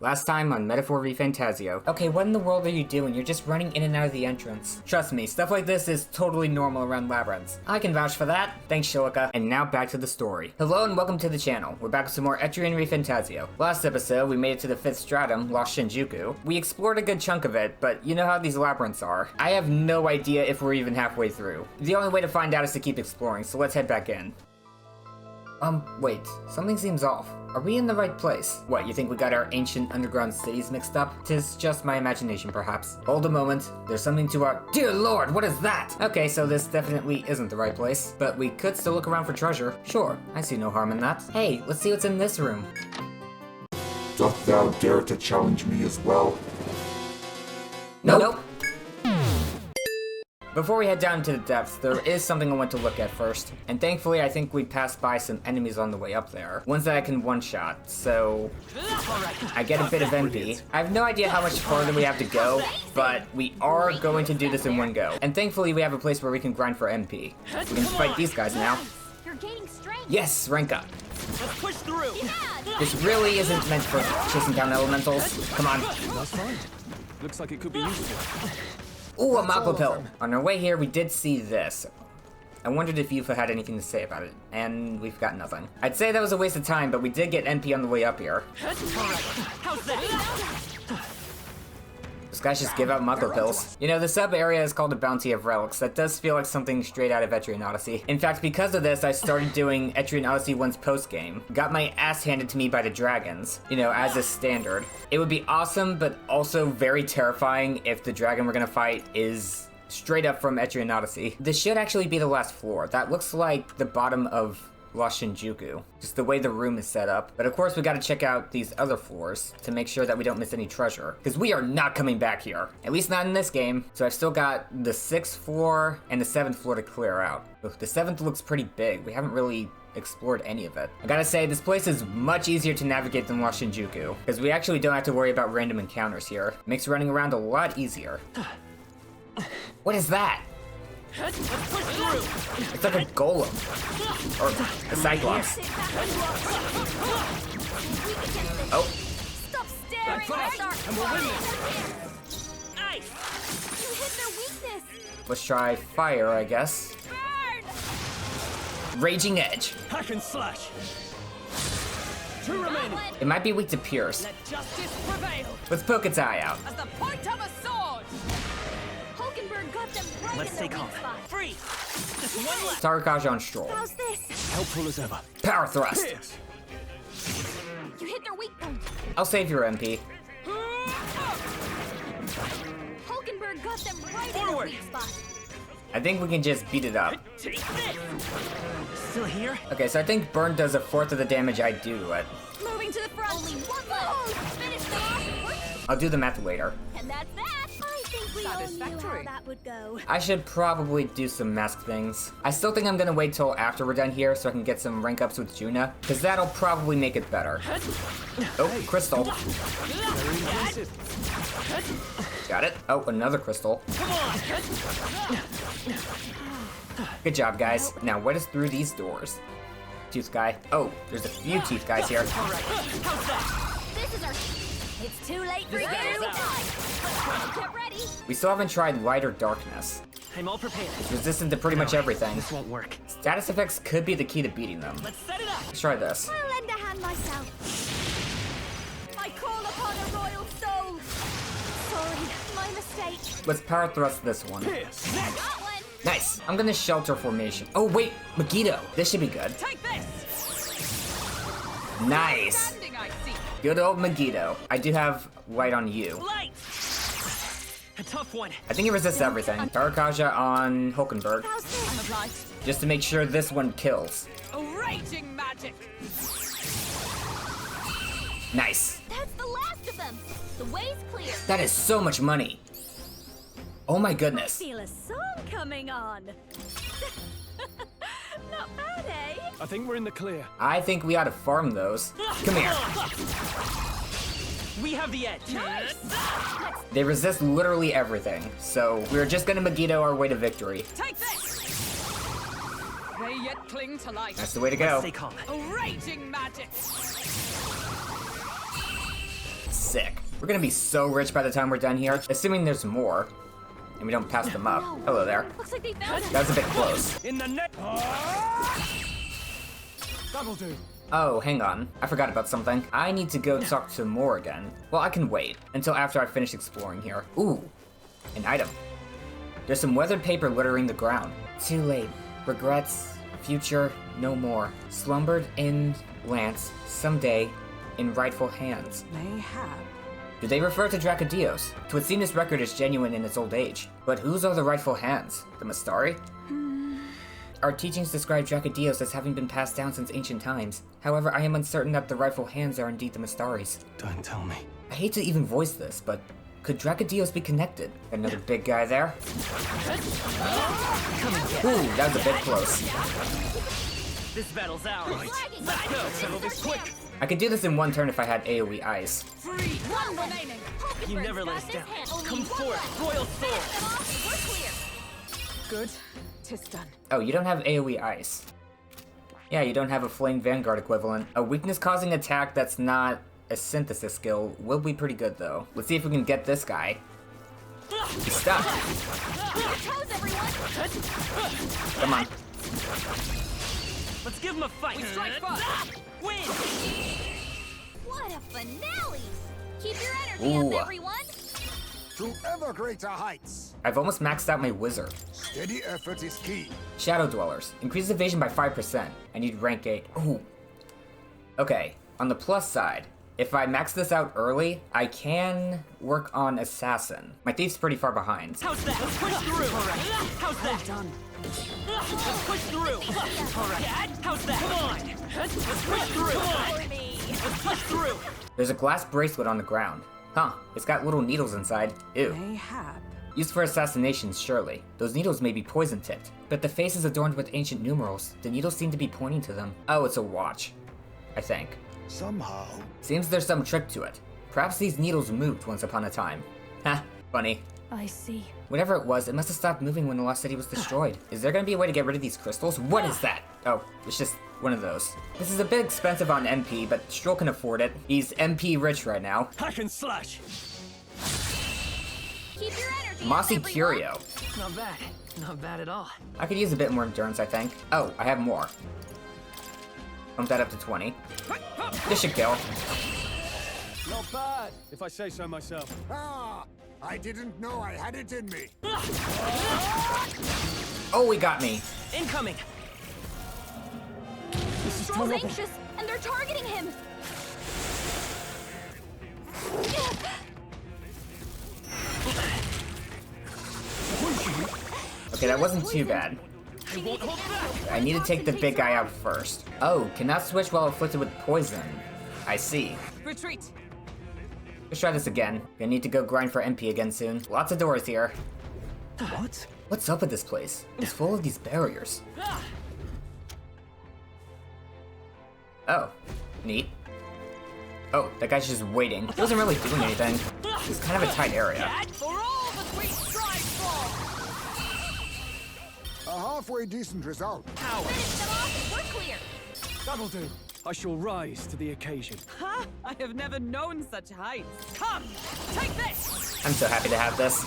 Last time on Metaphor ReFantazio. Okay, what in the world are you doing? You're just running in and out of the entrance. Trust me, stuff like this is totally normal around labyrinths. I can vouch for that. Thanks, Shilika. And now back to the story. Hello and welcome to the channel. We're back with some more Eht Ria and ReFantazio. Last episode, we made it to the 5th stratum, Lost Shinjuku. We explored a good chunk of it, but you know how these labyrinths are. I have no idea if we're even halfway through. The only way to find out is to keep exploring, so let's head back in. Wait, something seems off. Are we in the right place? What, you think we got our ancient underground cities mixed up? 'Tis just my imagination, perhaps. Hold a moment, there's something to our— Dear Lord, what is that? Okay, so this definitely isn't the right place, but we could still look around for treasure. Sure, I see no harm in that. Hey, let's see what's in this room. Doth thou dare to challenge me as well? Nope. Before we head down into the depths, there is something I want to look at first. And thankfully, I think we passed by some enemies on the way up there. Ones that I can one-shot, so I get a bit of MP. I have no idea how much farther we have to go, but we are going to do this in one go. And thankfully, we have a place where we can grind for MP. We can fight these guys now. You're gaining strength. Yes, rank up. Let's push through. This really isn't meant for chasing down elementals. Come on. That's fine. Looks like it could be useful. Ooh, a Mappa pill. On our way here, we did see this. I wondered if Eupha had anything to say about it, and we've got nothing. I'd say that was a waste of time, but we did get MP on the way up here. How's that? Those guys just give out Mappa pills. You know, the sub-area is called the Bounty of Relics. That does feel like something straight out of Eht Ria and Odyssey. In fact, because of this, I started doing Eht Ria and Odyssey 1's post-game. Got my ass handed to me by the dragons, you know, as is standard. It would be awesome, but also very terrifying if the dragon we're gonna fight is straight up from Eht Ria and Odyssey. This should actually be the last floor. That looks like the bottom of Lost Shinjuku, just the way the room is set up. But of course, we gotta check out these other floors to make sure that we don't miss any treasure, because we are not coming back here. At least not in this game. So I've still got the 6th floor and the 7th floor to clear out. Ugh, the 7th looks pretty big. We haven't really explored any of it. I gotta say, this place is much easier to navigate than Lost Shinjuku, because we actually don't have to worry about random encounters here. Makes running around a lot easier. What is that? Let's push through. It's like a golem. Or a cyclops. Oh. Stop staring. And we'll win this. Nice. You hit their weakness. Let's try fire, I guess. Burn. Raging Edge. Hack and slash. 2 remaining. It might be weak to pierce. Let justice prevail. Let's poke its eye out. As the point of a sword. Hulkenberg got them right Let's in stay their calm. weak spot. Free. Just one left. Tarakaja on Stroll. How's this? Helpful as ever. Power thrust. Pierce. You hit their weak point. I'll save your MP. Hulkenberg got them right in their Forward. weak spot. I think we can just beat it up. Take this. Still here? Okay, so I think burn does 1/4 of the damage I do. Moving to the front. Only one left. Finish the off. I'll do the math later. And that's that. I think we all knew how that would go. I should probably do some mask things. I still think I'm gonna wait till after we're done here so I can get some rank ups with Juna, because that'll probably make it better. Oh, crystal. Very impressive. Got it. Oh, another crystal. Come on. Good job, guys. Now, what is through these doors? Tooth guy. Oh, there's a few teeth guys here. This is our. It's too late for you. Get ready. We still haven't tried light or darkness. I'm all prepared. It's resistant to pretty much everything. This won't work. Status effects could be the key to beating them. Let's set it up. Let's try this. I'll lend a hand myself. I call upon a royal soul. Sorry, my mistake. Let's power thrust this one. Pierce. Got one. Nice. I'm gonna shelter formation. Oh, wait, Megiddo. This should be good. Take this. Nice. Standing, I see. Good old Megiddo. I do have light on you. Light. A tough one. I think it resists everything. Tarakaja on Hulkenberg, How's this? I'm obliged. just to make sure this one kills. A raging magic. Nice. That's the last of them. The way's clear. That is so much money. Oh my goodness. Feel a song coming on. Not bad, eh? I think we're in the clear. I think we ought to farm those. Come here. We have the edge. Nice. They resist literally everything, so we're just gonna Megiddo our way to victory. Take this. They yet cling to life. That's the way to go. Stay calm. A raging magic. Sick. We're gonna be so rich by the time we're done here, assuming there's more. And we don't pass them up. Hello there. Looks like they found us. That was a bit close. In the net. That'll do. Oh, hang on. I forgot about something. I need to go talk to Morrigan. Well, I can wait until after I finish exploring here. Ooh, an item. There's some weathered paper littering the ground. Too late. Regrets. Future. No more. Slumbered in Lance. Someday. In rightful hands. Mayhap. Do they refer to Drakodios? 'Twould seem this record is genuine in its old age. But whose are the rightful hands? The Mastari? Our teachings describe Drakodios as having been passed down since ancient times. However, I am uncertain that the rightful hands are indeed the Mastaris. Don't tell me. I hate to even voice this, but could Drakodios be connected? Another big guy there? Ooh, that was a bit close. This battle's ours. Flagging. Let's go. Settle this quick. I could do this in one turn if I had AoE Ice. Free. One remaining. You never let us down. Come forth, royal soul. We're clear. Good. 'Tis done. Oh, you don't have AoE Ice. Yeah, you don't have a Flame Vanguard equivalent. A weakness-causing attack that's not a synthesis skill will be pretty good, though. Let's see if we can get this guy. He's stuck. Your toes, everyone. Come on. Let's give him a fight. We strike first. Win. What a finale. Keep your energy Ooh. up, everyone. To ever greater heights. I've almost maxed out my Wizard. Steady effort is key. Shadow Dwellers. Increases evasion by 5%. I need rank 8. Ooh. Okay, on the plus side, if I max this out early, I can work on Assassin. My Thief's pretty far behind. How's that? Let's push through. How's that? Done. Let's push through. All right. How's that? Come on. Let's push through. Come on. Let's push through. There's a glass bracelet on the ground. Huh, it's got little needles inside. Ew. Mayhap. Used for assassinations, surely. Those needles may be poison-tipped, but the face is adorned with ancient numerals. The needles seem to be pointing to them. Oh, it's a watch. I think. Somehow. Seems there's some trick to it. Perhaps these needles moved once upon a time. Ha, funny. I see. Whatever it was, it must have stopped moving when the lost city was destroyed. Is there gonna be a way to get rid of these crystals? What is that? Oh, it's just one of those. This is a bit expensive on MP, but Stroll can afford it. He's MP rich right now. Hack and slash. Keep your energy Mossy up, everyone. Curio. Not bad. Not bad at all. I could use a bit more endurance, I think. Oh, I have more. Bump that up to 20. This should kill. Not bad, if I say so myself. Ah, I didn't know I had it in me. Oh, he got me. Incoming. Stroll's anxious, and they're targeting him. Okay, that wasn't too bad. I won't hold back. I need to take the big guy out first. Oh, cannot switch while afflicted with poison. I see. Retreat. Let's try this again. Gonna need to go grind for MP again soon. Lots of doors here. What? What's up with this place? It's full of these barriers. Oh, neat. Oh, that guy's just waiting. He wasn't really doing anything. It's kind of a tight area. For all that we strive for. A halfway decent result. Finish them off, and we're clear. That'll do. I shall rise to the occasion. Ha! I have never known such heights. Come, take this. I'm so happy to have this.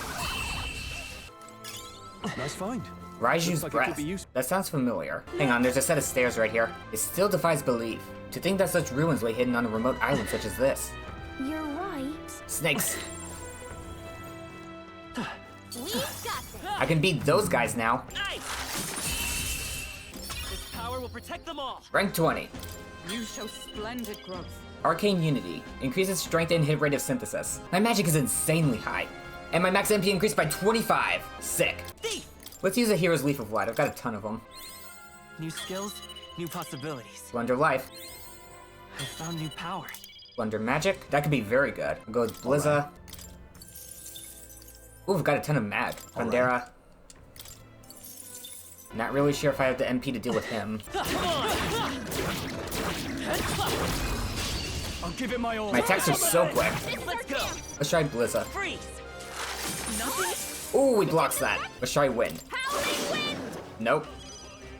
Nice find. Raiju's Looks like it could breath. be useful. That sounds familiar. Hang on, there's a set of stairs right here. It still defies belief. To think that such ruins lay hidden on a remote island such as this. You're right. Snakes. We've got this. I can beat those guys now. Nice. This power will protect them all. Rank 20. You show splendid growth. Arcane Unity. Increases strength and hit rate of synthesis. My magic is insanely high. And my max MP increased by 25. Sick. Thief. Let's use a Hero's Leaf of Light. I've got a ton of them. New skills, new possibilities. Plunder Life. I found new power. Plunder Magic. That could be very good. I'll go with Blizza. Ooh, I've got a ton of mag. Pandera. Not really sure if I have the MP to deal with him. I'll give it my all. My attacks are so quick. Let's go. Let's try Blizza. Freeze. Ooh, he blocks that. Let's try Wind. Howling wind. Nope.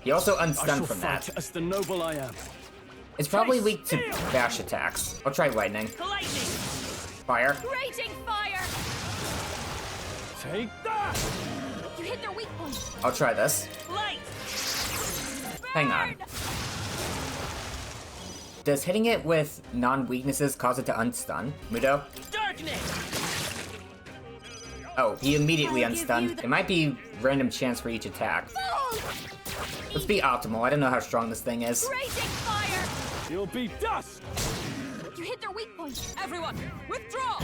He also I unstunned shall from fight that. as the noble I am. It's probably weak to bash attacks. I'll try Lightning. Lightning. Fire. Raging fire! Take that! You hit their weak point. I'll try this. Light! Hang on. Does hitting it with non-weaknesses cause it to unstun? Mudo? Darkness! Oh, he immediately I'll give you unstunned. the- It might be random chance for each attack. Let's be optimal. I don't know how strong this thing is. Raging fire! You'll be dust! You hit their weak point. Everyone, withdraw!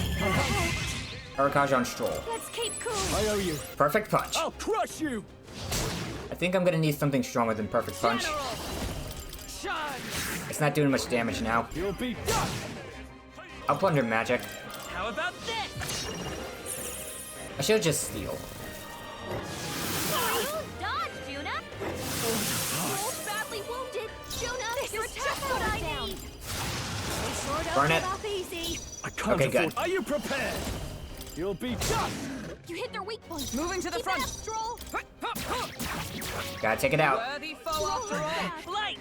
Archetype on Stroll. Let's keep cool. I owe you. Perfect punch. I'll crush you! I think I'm gonna need something stronger than perfect punch. General! Shine! It's not doing much damage now. You'll be dust! I'll plunder magic. How about this? I should just steal. Dodge, Juna! Oh, badly wounded. Juna, your attack's what I need. Sort of Burn it. Off easy. I can't Okay, afford. good. Are you prepared? You'll be dust! You hit their weak point. Moving to the Keep front. it up, Stroll. Gotta take it out. Worthy foe after all. Light!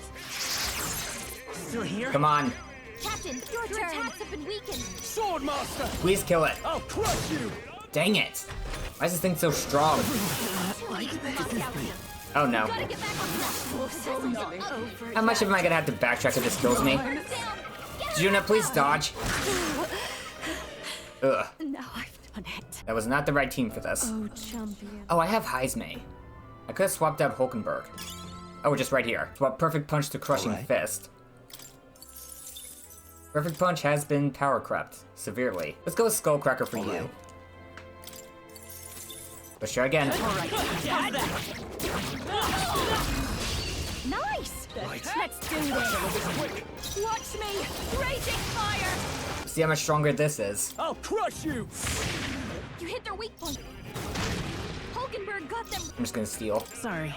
Still here? Come on. Captain, your attacks have been weakened. Swordmaster! Please kill it. I'll crush you! Dang it. Why is this thing so strong? Oh no. Gotta get back on track. How much am I gonna have to backtrack if this kills me? Juna, please dodge. Ugh. Now I've done it. That was not the right team for this. Oh, champion. Oh, I have Heisme. I could have swapped out Hulkenberg. Oh, we're just right here. Swap Perfect Punch to Crushing Fist. Perfect Punch has been power crept severely. Let's go with Skullcracker for you. Let's try again. Nice! Let's do this. Watch me. Raging fire. See how much stronger this is. I'll crush you! You hit their weak point. Hulkenberg got them. I'm just gonna steal. Sorry.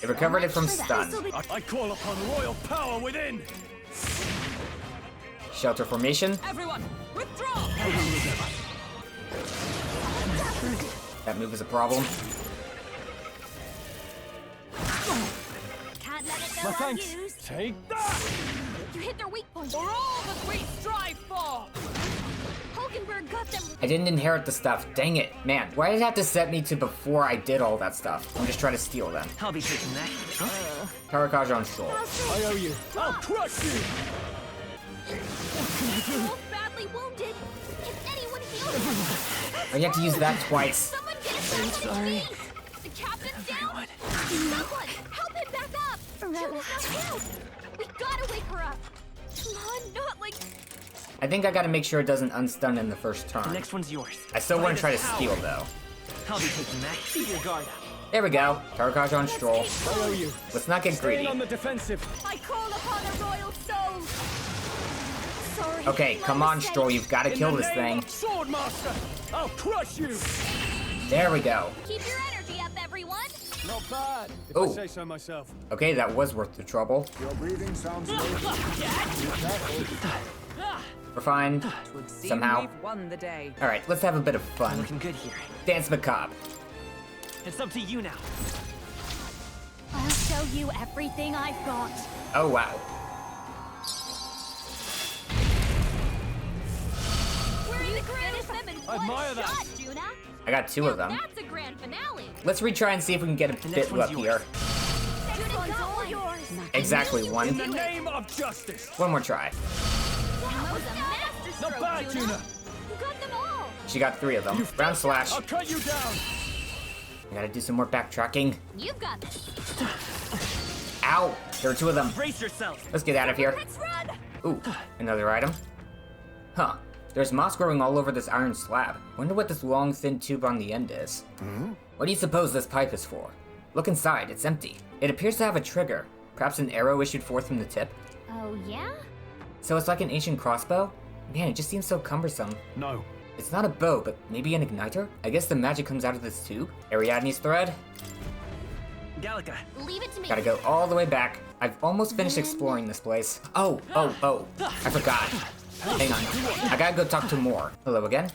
It recovered it from For the stun. hustle that- I call upon royal power within! Shelter formation. Everyone, withdraw! That move is a problem. Can't let it My go thanks! unused. Take that! You hit their weak point. For all that we strive for! Hulkenberg got them. I didn't inherit the stuff. Dang it. Man, why did it have to set me to before I did all that stuff? I'm just trying to steal them. I'll be taking that. Karakaj on Stroll. I owe you. I'll crush you! Both badly wounded. Can anyone heal them? I have to use that twice. Someone get him back on his feet. The captain's down. Someone help him back up. Juna's no help. We gotta wake her up. Come on, not like. I think I gotta make sure it doesn't unstun in the first The turn. next one's yours. I still want to try to Power. steal though. I'll be taking that. Keep your guard up. There we go. Karakaj on Stroll. I owe you. Let's not get Staying greedy. on the defensive. I call upon a royal soul. Sorry. Okay, my come on, mistake. Stroll. You've got to In kill the this name thing. of Swordmaster! I'll crush you! There we go. Keep your energy up, everyone. Not bad, if Ooh. I say so myself. Okay, that was worth the trouble. Your breathing sounds low. Be careful. We're fine. Would seem Somehow. we've won the day. Alright, let's have a bit of fun. Looking good here. Dance Macabre. It's up to you now. I'll show you everything I've got. Oh, wow. We're in the groove. I admire that. Shot, Juna. I got two of them. That's a grand finale. Let's retry and see if we can get a next bit one's up yours. here. Next one's all yours. Exactly In one. the name of justice! One more try. That was a masterstroke, Not bad, Juna! You got them all. She got three of them. Round slash. I'll cut you down! I gotta do some more backtracking. You've got this. Ow! There are two of them. Brace yourself. Let's get out of here. Let's run. Ooh, another item. Huh. There's moss growing all over this iron slab. Wonder what this long, thin tube on the end is. What do you suppose this pipe is for? Look inside, it's empty. It appears to have a trigger. Perhaps an arrow issued forth from the tip? Oh, yeah? So it's like an ancient crossbow? Man, it just seems so cumbersome. No. It's not a bow, but maybe an igniter? I guess the magic comes out of this tube? Ariadne's thread? Gallica. Leave it to me. Gotta go all the way back. I've almost finished exploring this place. Oh, I forgot. Hang on. I gotta go talk to Moore. Hello again.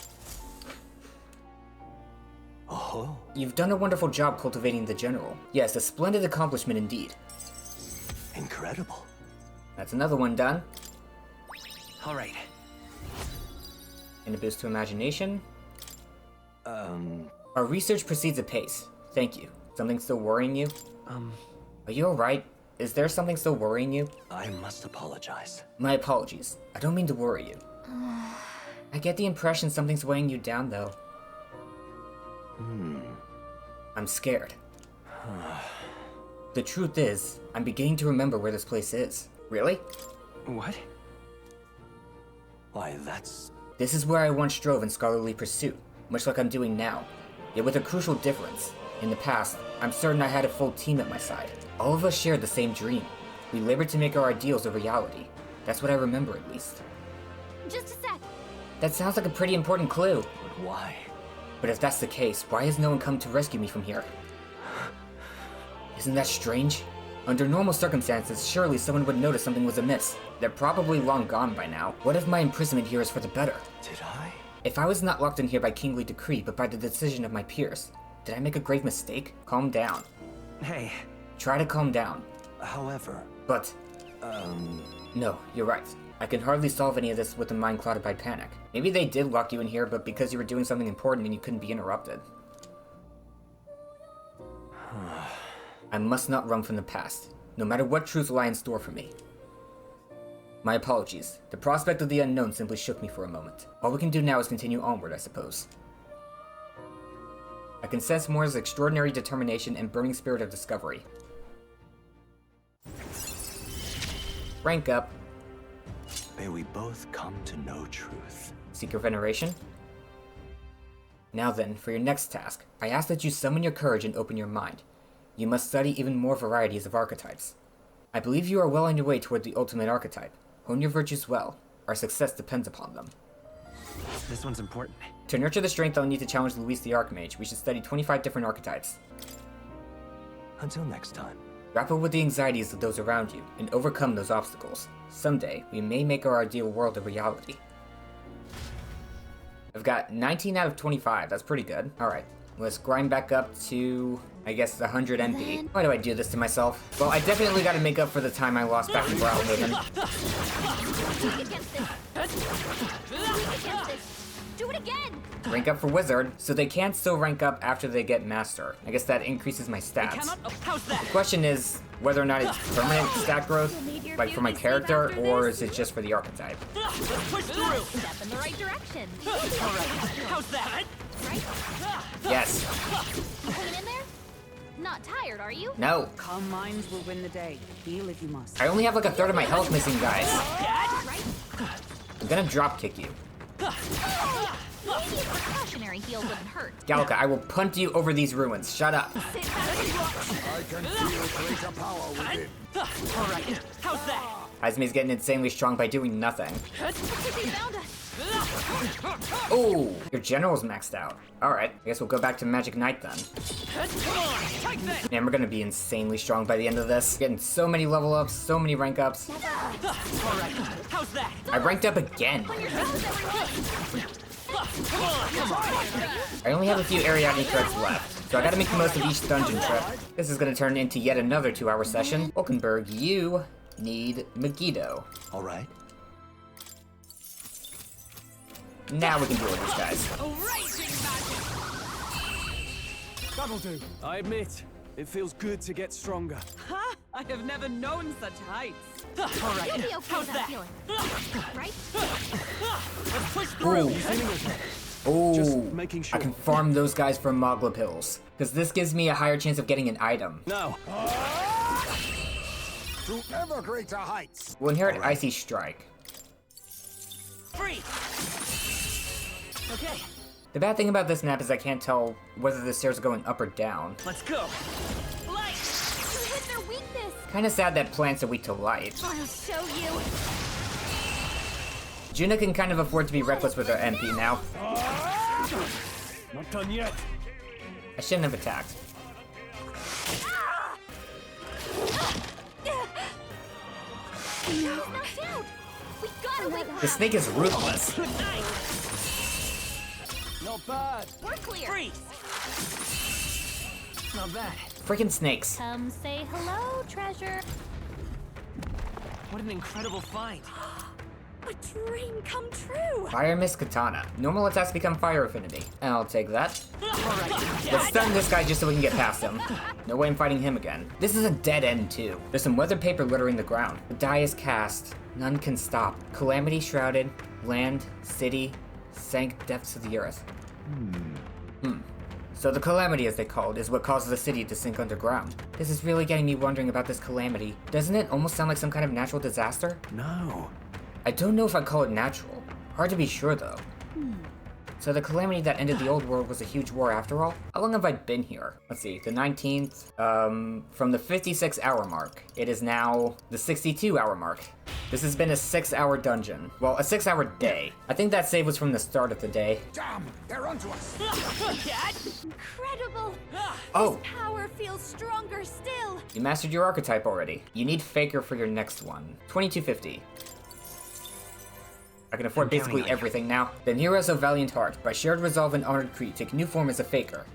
Oh. You've done a wonderful job cultivating the general. Yes, a splendid accomplishment indeed. Incredible. That's another one done. All right. And a boost to imagination. Our research proceeds apace. Thank you. Something still worrying you? Are you alright? Is there something still worrying you? I must apologize. My apologies. I don't mean to worry you. I get the impression something's weighing you down, though. I'm scared. The truth is, I'm beginning to remember where this place is. Really? What? Why, that's... This is where I once strove in scholarly pursuit, much like I'm doing now. Yet with a crucial difference. In the past, I'm certain I had a full team at my side. All of us shared the same dream. We labored to make our ideals a reality. That's what I remember, at least. Just a sec. That sounds like a pretty important clue. But why? But if that's the case, why has no one come to rescue me from here? Isn't that strange? Under normal circumstances, surely someone would notice something was amiss. They're probably long gone by now. What if my imprisonment here is for the better? Did I? If I was not locked in here by kingly decree, but by the decision of my peers, did I make a grave mistake? Calm down. Hey. Try to calm down. However... But... No, you're right. I can hardly solve any of this with a mind clouded by panic. Maybe they did lock you in here, but because you were doing something important and you couldn't be interrupted. I must not run from the past, no matter what truths lie in store for me. My apologies. The prospect of the unknown simply shook me for a moment. All we can do now is continue onward, I suppose. I can sense Moira's extraordinary determination and burning spirit of discovery. Rank up. May we both come to know truth. Seeker Veneration. Now then, for your next task, I ask that you summon your courage and open your mind. You must study even more varieties of archetypes. I believe you are well on your way toward the ultimate archetype. Hone your virtues well. Our success depends upon them. This one's important. To nurture the strength I'll need to challenge Luis the Archmage, we should study 25 different archetypes. Until next time. Grapple with the anxieties of those around you, and overcome those obstacles. Someday, we may make our ideal world a reality. I've got 19 out of 25, that's pretty good. Alright, let's grind back up to, I guess, 100 MP. Why do I do this to myself? Well, I definitely gotta make up for the time I lost back in Brownhaven. Weak against this. Weak against this. Do it again! Rank up for Wizard, so they can still rank up after they get Master. I guess that increases my stats. How's that? The question is whether or not it's permanent stat growth, like for my character, or is it just for the archetype? Let's push through! Step in the right direction. Alright, how's that? Right? Yes. You hanging in there? Not tired, are you? No. Calm minds will win the day. Heal if you must. I only have like a third of my health missing, guys. Right? I'm gonna drop kick you. Maybe a precautionary heal wouldn't hurt. Gallica, I will punt you over these ruins. Shut up. Sit back. I can feel greater power within. Alright, how's that? Izmi's getting insanely strong by doing nothing. Looks like they found us. Ooh, your general's maxed out. Alright, I guess we'll go back to Magic Knight then. Come on, take this! Man, we're gonna be insanely strong by the end of this. Getting so many level ups, so many rank ups. Alright, how's that? I ranked up again. On your toes, everyone. Come on! I only have a few Ariadne threads left, so I gotta make the most of each dungeon trip. This is gonna turn into yet another 2-hour session. Wolkenberg, you need Megiddo. Alright. Now we can deal with these guys. That'll do. I admit, it feels good to get stronger. Ha! I have never known such heights. Alright, You'll be okay how's with that that? feeling. Right? Let's push through! Ooh, Just ooh, making I sure. can farm those guys for Mogla pills, because this gives me a higher chance of getting an item. No. To ever greater heights. We'll inherit Icy Strike. Free! Okay, The bad thing about this map is I can't tell whether the stairs are going up or down. let's go! Light! You hit their weakness. Kinda sad that plants are weak to light. I'll show you. Juna can kind of afford to be reckless with her MP now. Not done yet. I shouldn't have attacked. He's knocked out. We gotta wake The up. snake is ruthless. Not bad. We're clear. Freeze! Not bad. Freaking snakes. Come say hello, treasure. What an incredible find. A dream come true! Fire Mist Katana. Normal attacks become fire affinity. I'll take that. Let's stun this guy just so we can get past him. No way I'm fighting him again. This is a dead end too. There's some weather paper littering the ground. The die is cast. None can stop. Calamity shrouded. Land, city, sank depths of the earth. So the calamity, as they call it, is what causes the city to sink underground. This is really getting me wondering about this calamity. Doesn't it almost sound like some kind of natural disaster? No. I don't know if I'd call it natural. Hard to be sure though. So the calamity that ended the old world was a huge war after all? How long have I been here? Let's see, the 19th, from the 56-hour mark. It is now the 62-hour mark. This has been a 6-hour dungeon. Well, a 6-hour day. I think that save was from the start of the day. Damn, they're onto us. Incredible! Oh! This power feels stronger still! You mastered your archetype already. You need Faker for your next one. 2250. I can afford basically everything now. Then Heroes of Valiant Heart. By shared resolve and honored creed, take new form as a Faker.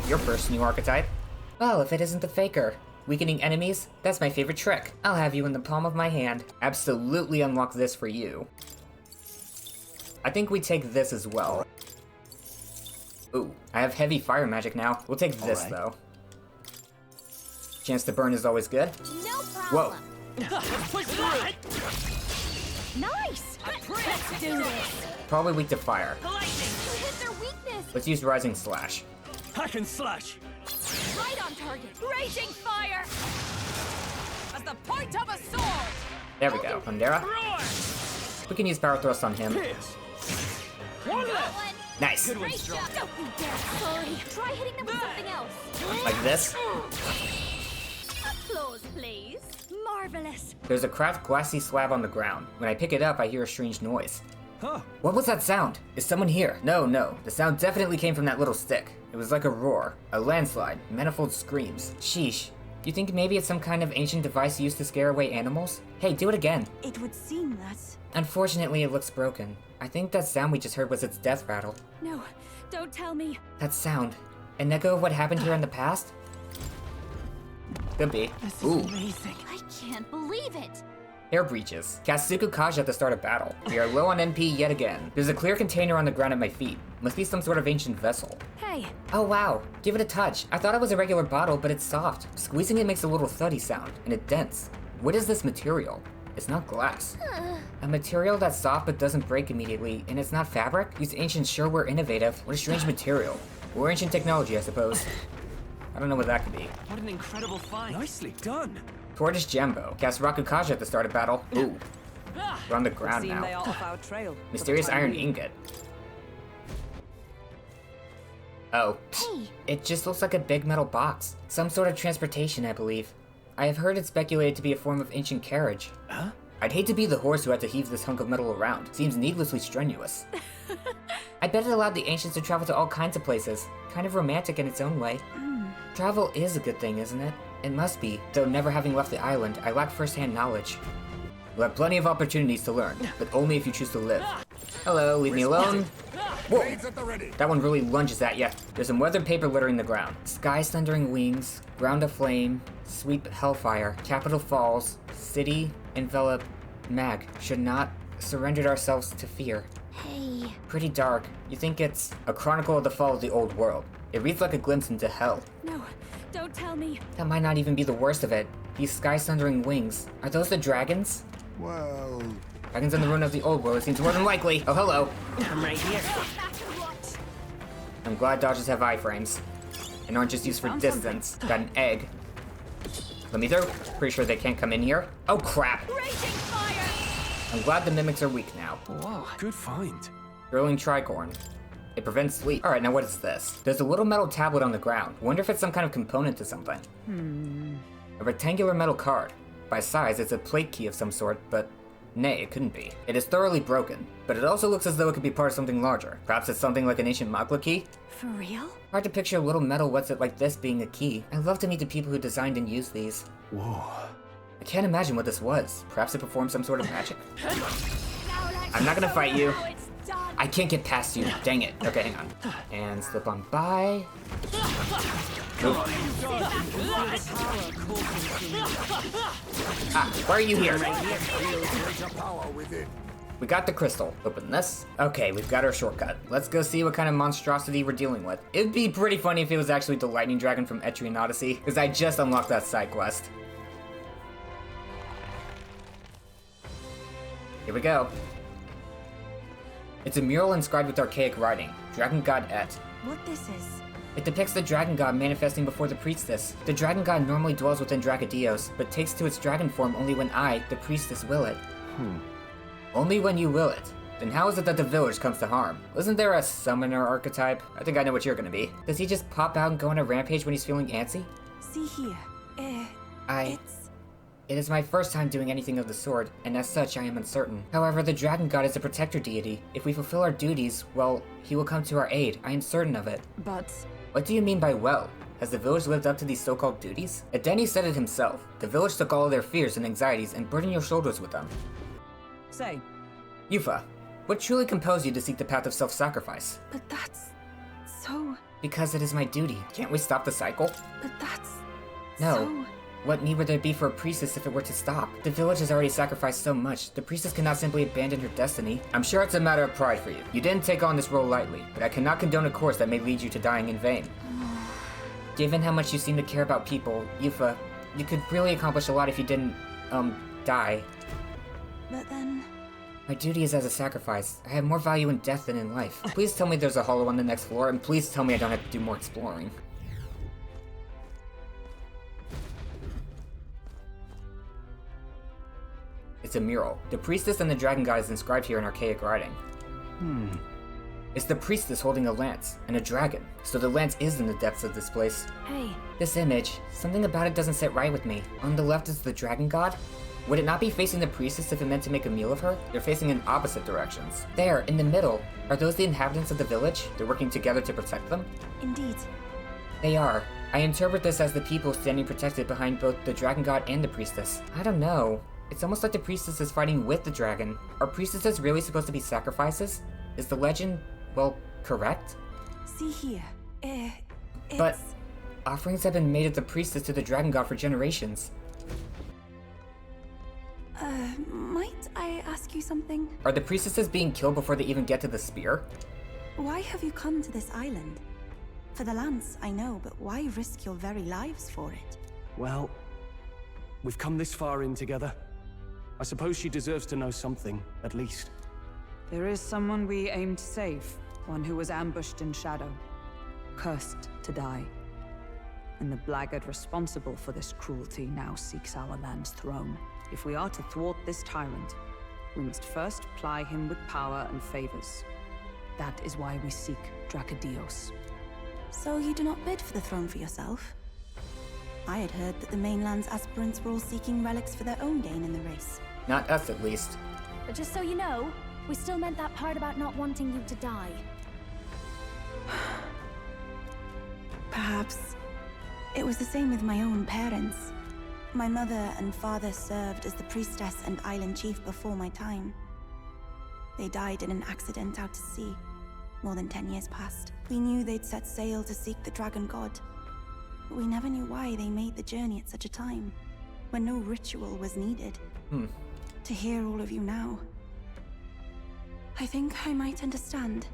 Your first new archetype? Well, if it isn't the Faker. Weakening enemies? That's my favorite trick. I'll have you in the palm of my hand. Absolutely unlock this for you. I think we take this as well. Ooh, I have heavy fire magic now. We'll take this though. Chance to burn is always good. No problem! Whoa. Push through! Nice! Let's do this! Probably weak to fire. You hit their weakness! Let's use Rising Slash. Hack and slash! Right on target! Raging fire! As the point of a sword! There we go. Pandera. Roar! We can use Power Thrust on him. Pierce! One Got left! one! Nice. Great job! Don't you dare! Sorry! Try hitting them with something else! Like this. Applause, please! Marvelous! There's a cracked glassy slab on the ground. When I pick it up, I hear a strange noise. Huh. What was that sound? Is someone here? No. The sound definitely came from that little stick. It was like a roar, a landslide, manifold screams. Sheesh. You think maybe it's some kind of ancient device used to scare away animals? Hey, do it again. It would seem that... Unfortunately, it looks broken. I think that sound we just heard was its death rattle. No, don't tell me. That sound. An echo of what happened here in the past? Could be. This is Ooh. amazing. I can't believe it! Air breaches. Cast Tsukukaja at the start of battle. We are low on NP yet again. There's a clear container on the ground at my feet. Must be some sort of ancient vessel. Hey, Oh wow, give it a touch. I thought it was a regular bottle, but it's soft. Squeezing it makes a little thuddy sound, and it's dense. What is this material? It's not glass. A material that's soft but doesn't break immediately, and it's not fabric? These ancients sure were innovative. What a strange material. Or ancient technology, I suppose. I don't know what that could be. What an incredible find! Nicely done. Tortoise Jambo. Cast Rakukaja at the start of battle. Ooh. We're on the ground Seem they now. are off our trail. for the Mysterious time iron being. ingot. Oh. Hey! It just looks like a big metal box. Some sort of transportation, I believe. I have heard it speculated to be a form of ancient carriage. Huh? I'd hate to be the horse who had to heave this hunk of metal around. Seems needlessly strenuous. I bet it allowed the ancients to travel to all kinds of places. Kind of romantic in its own way. Travel is a good thing, isn't it? It must be. Though never having left the island, I lack first-hand knowledge. We'll have plenty of opportunities to learn, but only if you choose to live. Hello, leave me alone. Whoa! Blades at the ready. That one really lunges at ya. There's some weathered paper littering the ground. Sky's thundering wings, ground aflame, sweep hellfire, capital falls, city envelop, mag. Should not surrendered ourselves to fear. Hey! Pretty dark. You think it's a chronicle of the fall of the old world. It reads like a glimpse into hell. no, don't tell me. That might not even be the worst of it. These sky thundering wings. Are those the dragons? Well, Dragons in the ruin of the old world, it seems more than likely. Oh, hello. I'm right here. Back and watch! I'm glad dodges have iframes. And aren't just used for Found distance. Got an egg. Let me through. Pretty sure they can't come in here. Oh, crap. Raging fire! I'm glad the mimics are weak now. Whoa. Good find. Whirling tricorn. It prevents sleep. Alright, now what is this? There's a little metal tablet on the ground. Wonder if it's some kind of component to something. A rectangular metal card. By size, it's a plate key of some sort, but nay, it couldn't be. It is thoroughly broken, but it also looks as though it could be part of something larger. Perhaps it's something like an ancient Magla key? For real? Hard to picture a little metal what's-it like this being a key. I'd love to meet the people who designed and used these. Whoa. I can't imagine what this was. Perhaps it performed some sort of magic? Now let's I'm not gonna fight you. how it's done! I can't get past you. Dang it. Okay, hang on. And slip on by. Why are you here? Greater power within. We got the crystal. Open this. Okay, we've got our shortcut. Let's go see what kind of monstrosity we're dealing with. It'd be pretty funny if it was actually the lightning dragon from Eht Ria Odyssey, because I just unlocked that side quest. Here we go. It's a mural inscribed with archaic writing. Dragon God Eht. What this is? It depicts the dragon god manifesting before the priestess. The dragon god normally dwells within Drakodios, but takes to its dragon form only when I, the priestess, will it. Only when you will it. Then how is it that the village comes to harm? Wasn't there a summoner archetype? I think I know what you're gonna be. Does he just pop out and go on a rampage when he's feeling antsy? See here. It is my first time doing anything of the sort, and as such I am uncertain. However, the dragon god is a protector deity. If we fulfill our duties, well, he will come to our aid. I am certain of it. But What do you mean by well? Has the village lived up to these so-called duties? Adeni said it himself. The village took all of their fears and anxieties and burdened your shoulders with them. Say, Eupha, what truly compels you to seek the path of self-sacrifice? but that's so. Because it is my duty. Can't we stop the cycle? But that's No. so. What need would there be for a priestess if it were to stop? The village has already sacrificed so much, the priestess cannot simply abandon her destiny. I'm sure it's a matter of pride for you. You didn't take on this role lightly, but I cannot condone a course that may lead you to dying in vain. Given how much you seem to care about people, Eupha, you could really accomplish a lot if you didn't, die. But then. My duty is as a sacrifice. I have more value in death than in life. Please tell me there's a hollow on the next floor, and please tell me I don't have to do more exploring. It's a mural. The priestess and the dragon god is inscribed here in archaic writing. It's the priestess holding a lance, and a dragon. So the lance is in the depths of this place. Hey. This image, something about it doesn't sit right with me. On the left is the dragon god. Would it not be facing the priestess if it meant to make a meal of her? They're facing in opposite directions. There, in the middle, are those the inhabitants of the village? They're working together to protect them? Indeed. They are. I interpret this as the people standing protected behind both the dragon god and the priestess. I don't know. It's almost like the priestess is fighting with the dragon. Are priestesses really supposed to be sacrifices? Is the legend, well, correct? See here. But offerings have been made of the priestess to the dragon god for generations. Might I ask you something? Are the priestesses being killed before they even get to the spear? Why have you come to this island? For the lance, I know, but why risk your very lives for it? Well, we've come this far in together. I suppose she deserves to know something, at least. there is someone we aim to save. One who was ambushed in shadow. Cursed to die. And the blackguard responsible for this cruelty now seeks our land's throne. If we are to thwart this tyrant, we must first ply him with power and favors. That is why we seek Drakodios. So you do not bid for the throne for yourself? I had heard that the mainland's aspirants were all seeking relics for their own gain in the race. Not us, at least. But just so you know, we still meant that part about not wanting you to die. Perhaps it was the same with my own parents. My mother and father served as the priestess and island chief before my time. They died in an accident out to sea. More than 10 years passed. We knew they'd set sail to seek the dragon god. But we never knew why they made the journey at such a time, when no ritual was needed. To hear all of you now, I think I might understand.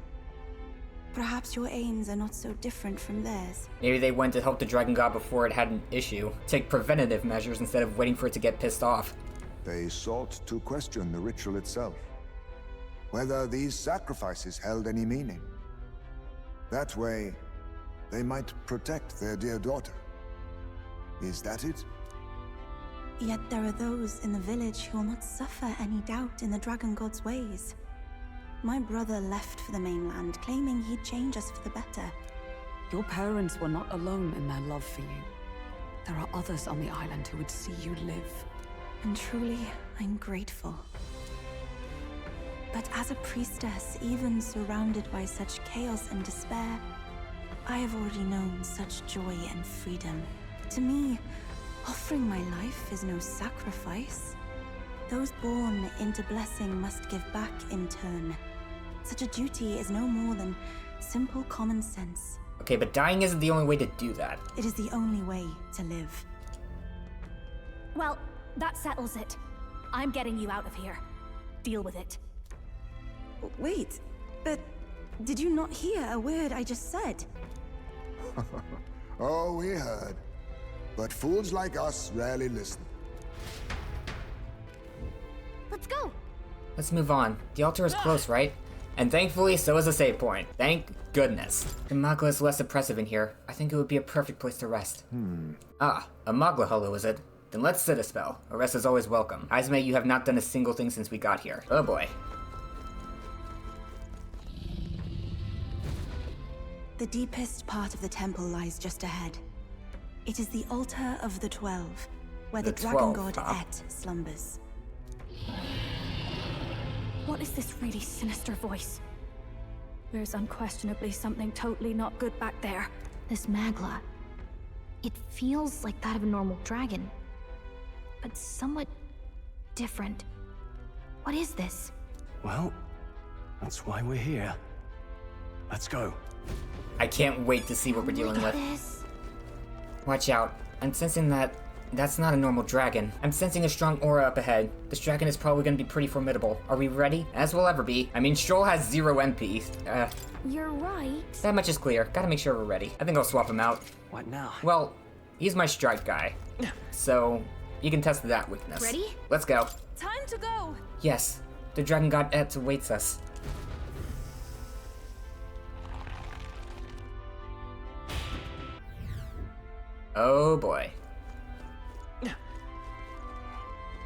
Perhaps your aims are not so different from theirs. Maybe they went to help the dragon god before it had an issue. Take preventative measures instead of waiting for it to get pissed off. They sought to question the ritual itself. Whether these sacrifices held any meaning. That way, they might protect their dear daughter. Is that it? Yet there are those in the village who will not suffer any doubt in the dragon god's ways. My brother left for the mainland, claiming he'd change us for the better. Your parents were not alone in their love for you. There are others on the island who would see you live. And truly, I'm grateful. But as a priestess, even surrounded by such chaos and despair, I have already known such joy and freedom. To me, offering my life is no sacrifice. Those born into blessing must give back in turn. Such a duty is no more than simple common sense. Okay, but dying isn't the only way to do that. It is the only way to live. Well, that settles it. I'm getting you out of here. Deal with it. Wait, but did you not hear a word I just said? Oh, we heard. But fools like us rarely listen. Let's go. Let's move on. The altar is close, right? And thankfully, so is a save point. Thank goodness. The Magla is less oppressive in here. I think it would be a perfect place to rest. Ah, a Magla hollow, is it? Then let's sit a spell. A rest is always welcome. Izme, you have not done a single thing since we got here. Oh boy. The deepest part of the temple lies just ahead. It is the altar of the 12, where the dragon 12, god huh? Eht slumbers. What is this really sinister voice? There's unquestionably something totally not good back there. This Magla. It feels like that of a normal dragon, but somewhat different. What is this? Well, that's why we're here. Let's go. I can't wait to see what we're dealing with. This. Watch out. I'm sensing that that's not a normal dragon. I'm sensing a strong aura up ahead. This dragon is probably gonna be pretty formidable. Are we ready? As we'll ever be. I mean, Shoal has 0 MP. You're right. That much is clear. Gotta make sure we're ready. I think I'll swap him out. What now? Well, he's my strike guy. So, you can test that weakness. Ready? Let's go. Time to go! Yes, the dragon god Eht awaits us. Oh boy.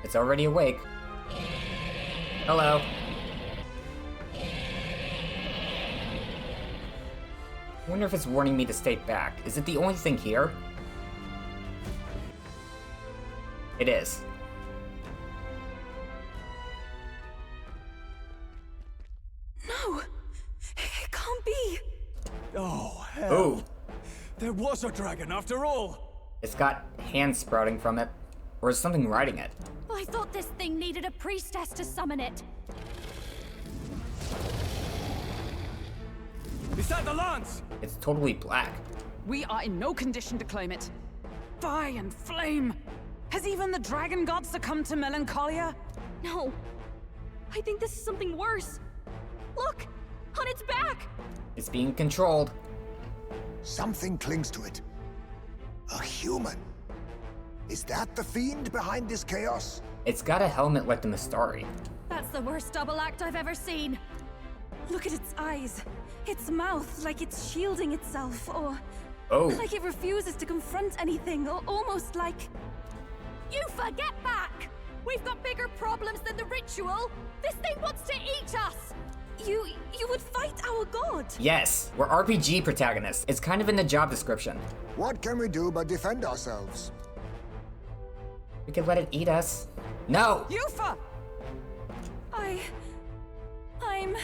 It's already awake. Hello. I wonder if it's warning me to stay back. Is it the only thing here? It is. No! It can't be! Oh, hell. Ooh, There was a dragon after all. it's got hands sprouting from it. Or is something riding it? I thought this thing needed a priestess to summon it. Is that the lance? It's totally black. We are in no condition to claim it. Fire and flame! Has even the dragon god succumbed to melancholia? No. I think this is something worse. Look! On its back! It's being controlled. Something clings to it. A human. Is that the fiend behind this chaos? It's got a helmet like the Mistari. That's the worst double act I've ever seen. Look at its eyes. Its mouth, like it's shielding itself, or Oh, like it refuses to confront anything, or almost like... Eupha, get back! We've got bigger problems than the ritual! This thing wants to eat us! You would fight our god! yes, we're RPG protagonists. It's kind of in the job description. What can we do but defend ourselves? We could let it eat us. No! Eupha! I'm...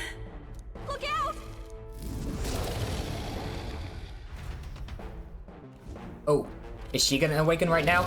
Look out! Oh, is she gonna awaken right now?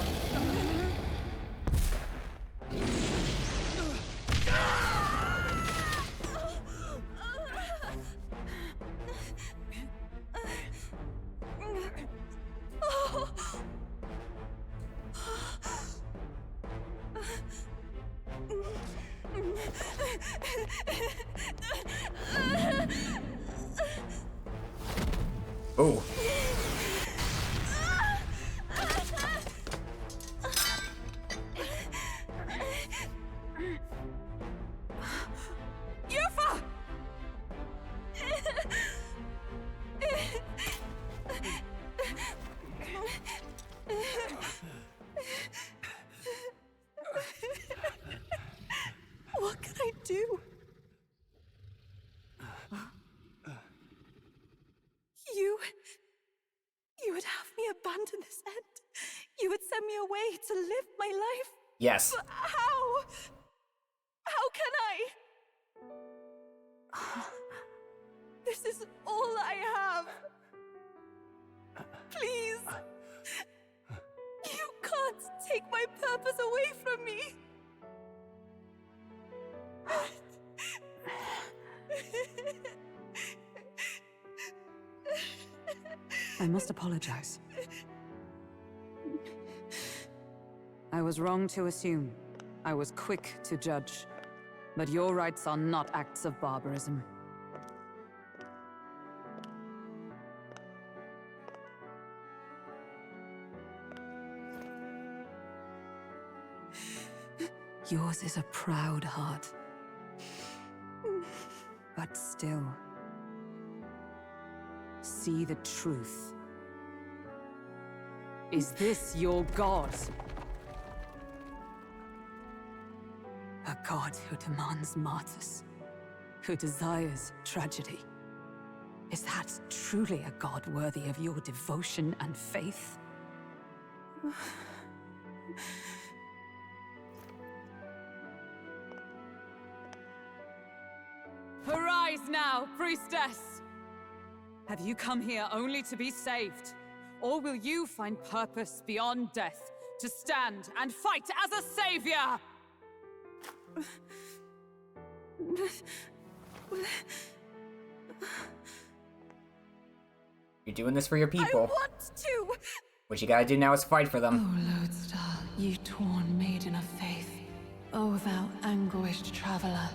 Oh. Eupha! What can I do? You would have me abandon this end. You would send me away to live my life. Yes. But how? How can I? This is all I have. Please. You can't take my purpose away from me. I must apologize. I was wrong to assume. I was quick to judge. But your rites are not acts of barbarism. Yours is a proud heart. But still, see the truth. Is this your god? A god who demands martyrs, who desires tragedy. Is that truly a god worthy of your devotion and faith? Arise now, priestess! Have you come here only to be saved? Or will you find purpose beyond death, to stand and fight as a savior? You're doing this for your people. I want to! What you gotta do now is fight for them. O Lodestar, you torn maiden of faith. O thou anguished traveler.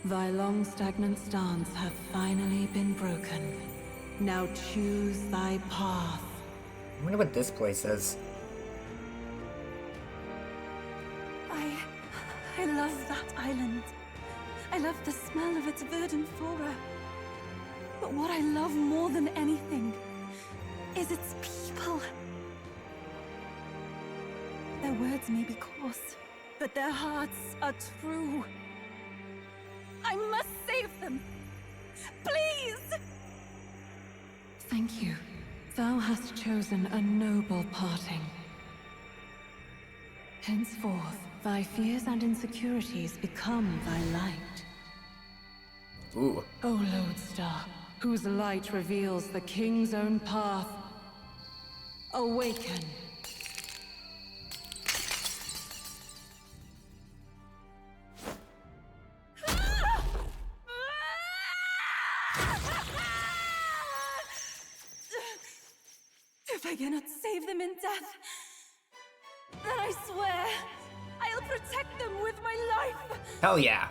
Thy long stagnant stance hath finally been broken. Now choose thy path. I wonder what this place is. I love that island. I love the smell of its verdant flora. But what I love more than anything is its people. Their words may be coarse, but their hearts are true. I must save them. Please! Thank you. Thou hast chosen a noble parting. Henceforth, thy fears and insecurities become thy light. Ooh. O Lodestar, whose light reveals the king's own path, awaken. If I cannot save them in death, then I swear I'll protect them with my life. Hell yeah.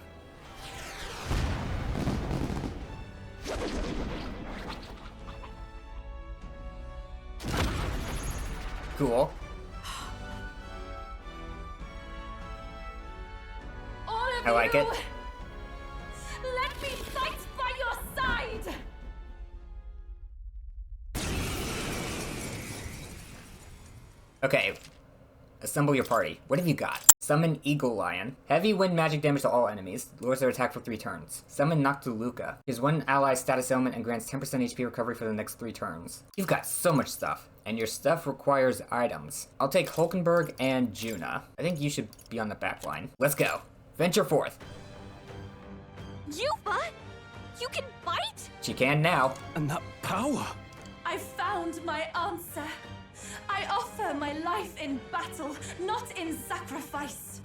Cool. All of I like you, it. let me fight by your side. Okay. Assemble your party. What have you got? Summon Eagle Lion. Heavy wind magic damage to all enemies. Lowers their attack for 3 turns. Summon Noctiluca. Gives one ally status ailment and grants 10% HP recovery for the next 3 turns. You've got so much stuff. And your stuff requires items. I'll take Hulkenberg and Juna. I think you should be on the back line. Let's go. Venture forth. Eupha? You can fight? She can now. And that power! I found my answer. I offer my life in battle, not in sacrifice.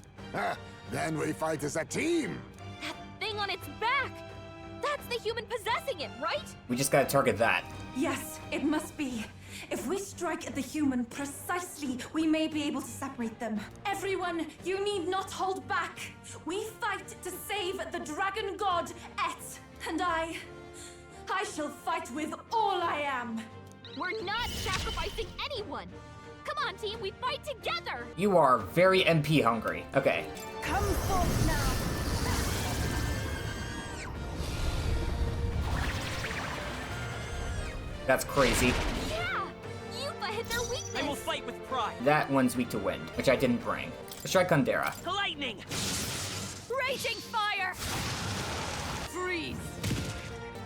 Then we fight as a team. That thing on its back! That's the human possessing it, right? We just gotta target that. Yes, it must be. If we strike at the human precisely, we may be able to separate them. Everyone, you need not hold back. We fight to save the dragon god, Eht. And I shall fight with all I am. We're not sacrificing anyone! Come on, team, we fight together! You are very MP hungry. Okay. Come forth now. That's crazy. Yeah! Eupha hit their weakness! I will fight with pride. That one's weak to wind, which I didn't bring. Let's try Kundera. Lightning! Raging fire! Freeze!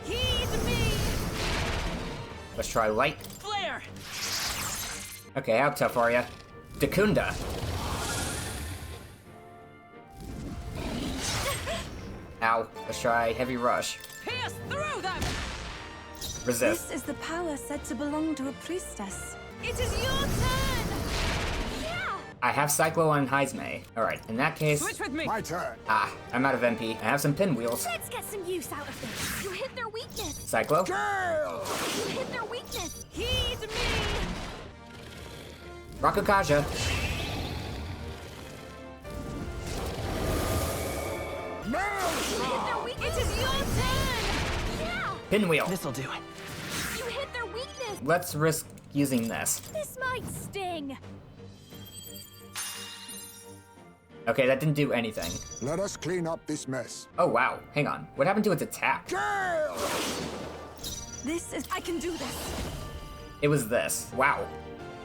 Heed me! Let's try light. Flare! Okay, how tough are ya? Dakunda. Ow. Let's try heavy rush. Pierce through them! Resist. This is the power said to belong to a priestess. It is your turn! Yeah! I have Cyclo and Heisme. Alright, in that case... Switch with me! My turn. I'm out of MP. I have some pinwheels. Let's get some use out of this. You hit their weakness. Cyclo? Gale! You hit their weakness. Heed me! Rakukaja. No! You hit their weakness. It is your turn. Yeah. Pinwheel. This'll do it. You hit their weakness. Let's risk using this. This might sting. Okay, that didn't do anything. Let us clean up this mess. Oh, wow. Hang on. What happened to its attack? Gale! This is. I can do this. It was this. Wow.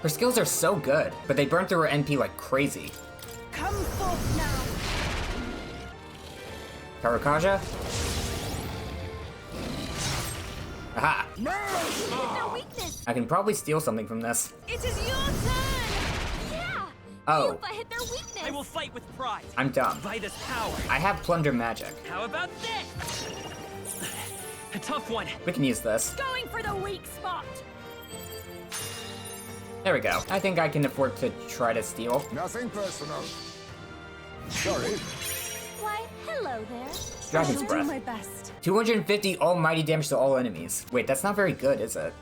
Her skills are so good, but they burn through her NP like crazy. Come forth now. Karukaja? Aha! No! You hit their weakness. I can probably steal something from this. It is your turn. Yeah. Oh, Eupha hit their weakness. I will fight with pride. I'm dumb. By this power. I have Plunder Magic. How about this? A tough one. We can use this. Going for the weak spot. There we go. I think I can afford to try to steal. Nothing personal. Sorry. Why, hello there. Dragon's I'll Breath. do my best. 250 almighty damage to all enemies. Wait, that's not very good, is it?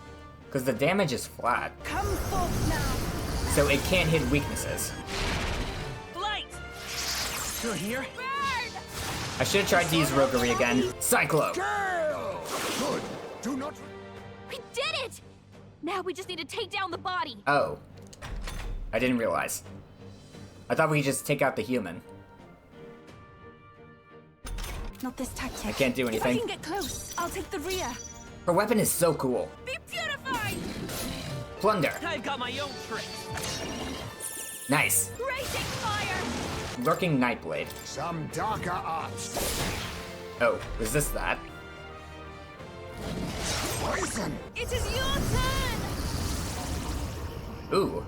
Because the damage is flat, Come forth now. so it can't hit weaknesses. Light! Still here? Burn! I should have tried to use Roguery again. Cyclo! Gale! Good. Do not... We did it! Now we just need to take down the body. Oh. I didn't realize. I thought we could just take out the human. Not this tactic. I can't do If I anything. can get close, I'll take the rear. Her weapon is so cool. Be purified! Plunder. I've got my own trick. Nice. Raging fire! Lurking Nightblade. Some darker arts. Oh, resist that. Poison! It is your turn! Ooh.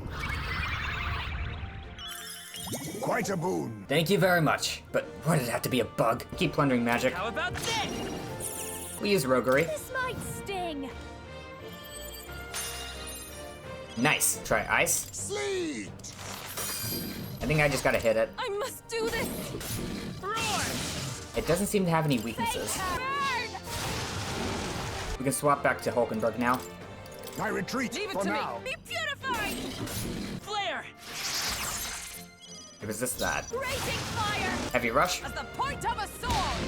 Quite a boon. Thank you very much. But why did it have to be a bug? Keep plundering magic. How about this? We use Roguery. This might sting. Nice. Try ice. Sleet! I think I just gotta hit it. I must do this. Roar! It doesn't seem to have any weaknesses. Burn! We can swap back to Hulkenberg now. I retreat Leave it for to me. now. Be purified! Flare! Resist that. Raging fire! Heavy Rush. As the point of a sword!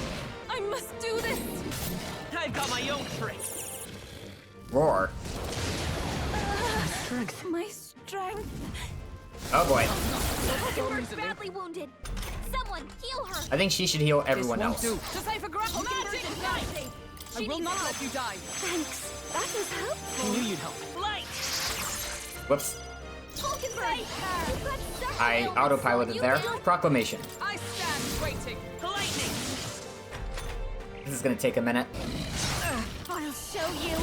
I must do this! I've got my own trick. Roar. Strength. My strength. Oh boy. Hulkenberg's badly wounded. Someone heal her! I think she should heal everyone This won't else. do. To say for granted, Magic is knife! safe. I She will needs not help. let you die. Thanks. That was helpful. I knew you'd help. Light! Whoops. Hulkenberg! You've got such I ailments. autopiloted You there. will- Proclamation. I stand waiting. Lightning! This is gonna take a minute. I'll show you.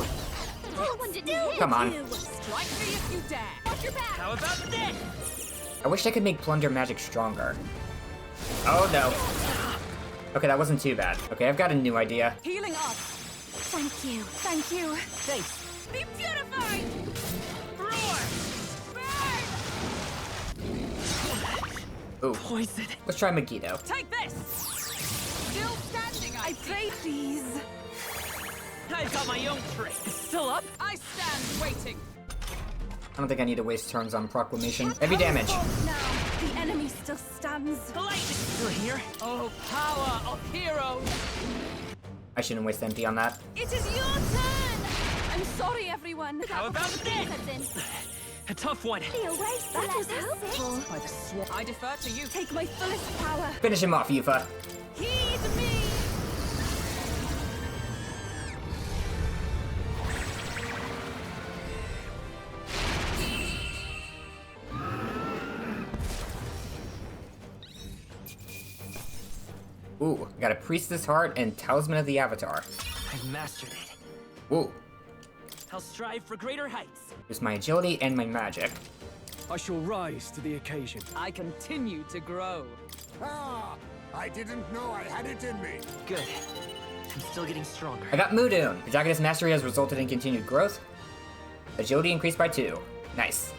That one didn't hit Come on. you. Strike me if you dare. Watch your back. How about this? I wish I could make Plunder Magic stronger. Oh no. Okay, that wasn't too bad. Okay, I've got a new idea. Healing up. Thank you. Thank you. Thanks. Be purified. Roar! Burn. Ooh. Poison. Let's try Megiddo. Take this! Still standing, I pray, please. I've got my own trick. Still up? I stand waiting. I don't think I need to waste turns on Proclamation. Heavy damage. Now, the enemy still stands. The lightning still here. Oh, power of heroes! I shouldn't waste MP on that. It is your turn. I'm sorry, everyone. How about this? A tough one. That was helpful. By the sword. I defer to you. Take my fullest power. Finish him off, Eupha. Heed me. Ooh, got a Priestess Heart and Talisman of the Avatar. I've mastered it. Ooh, I'll strive for greater heights. here's my agility and my magic. I shall rise to the occasion. I continue to grow. Ah! I didn't know I had it in me. Good. I'm still getting stronger. I got Mudun. Protagonist Mastery has resulted in continued growth. Agility increased by 2. Nice.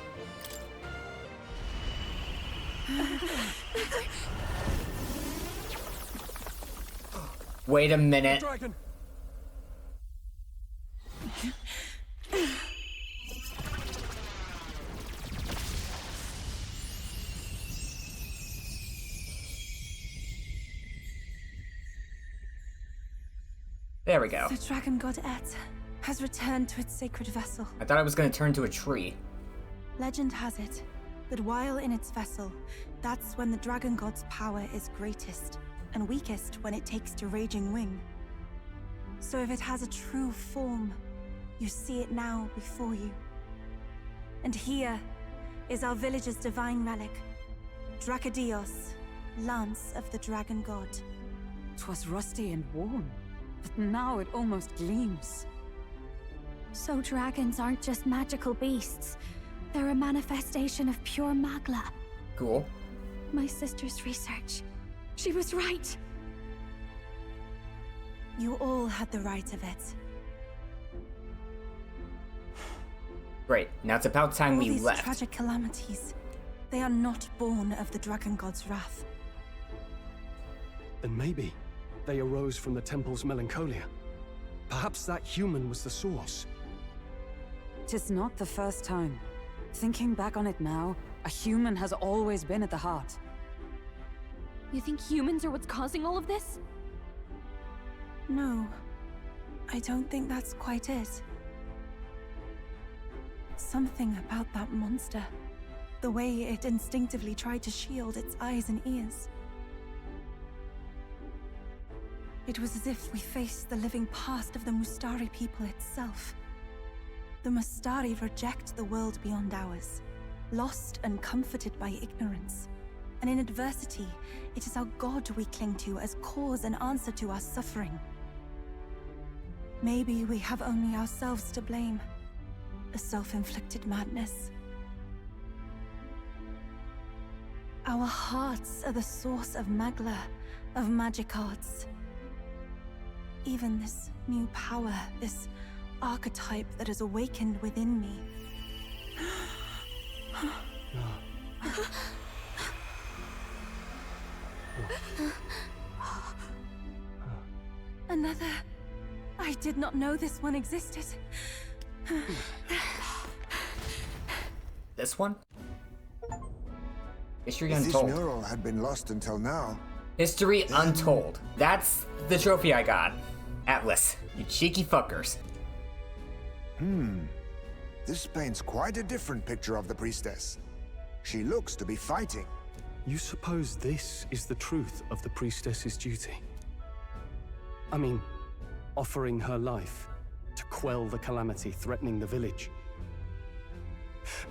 Wait a minute. Dragon! There we go. The dragon god Eht has returned to its sacred vessel. I thought I was gonna turn to a tree. Legend has it that while in its vessel, that's when the dragon god's power is greatest, and weakest when it takes to raging wing. So if it has a true form, you see it now before you. And here is our village's divine relic, Drakodios, Lance of the Dragon God. 'Twas rusty and worn, but now it almost gleams. So dragons aren't just magical beasts. They're a manifestation of pure magla. Cool. My sister's research. She was right. You all had the right of it. Great. Now it's about time All we these left. tragic calamities, they are not born of the dragon god's wrath. Then maybe they arose from the temple's melancholia. Perhaps that human was the source. 'Tis not the first time. Thinking back on it now, a human has always been at the heart. You think humans are what's causing all of this? No, I don't think that's quite it. Something about that monster. The way it instinctively tried to shield its eyes and ears. It was as if we faced the living past of the Mustari people itself. The Mustari reject the world beyond ours, lost and comforted by ignorance. And in adversity, it is our God we cling to as cause and answer to our suffering. Maybe we have only ourselves to blame. A self-inflicted madness. Our hearts are the source of magla, of magic arts. Even this new power, this archetype that has awakened within me. Another. I did not know this one existed. This one? History If this Untold. mural had been lost until now, History Untold. That's the trophy I got. Atlus, you cheeky fuckers. this paints quite a different picture of the priestess. She looks to be fighting. You suppose this is the truth of the priestess's duty? I mean, offering her life to quell the calamity threatening the village.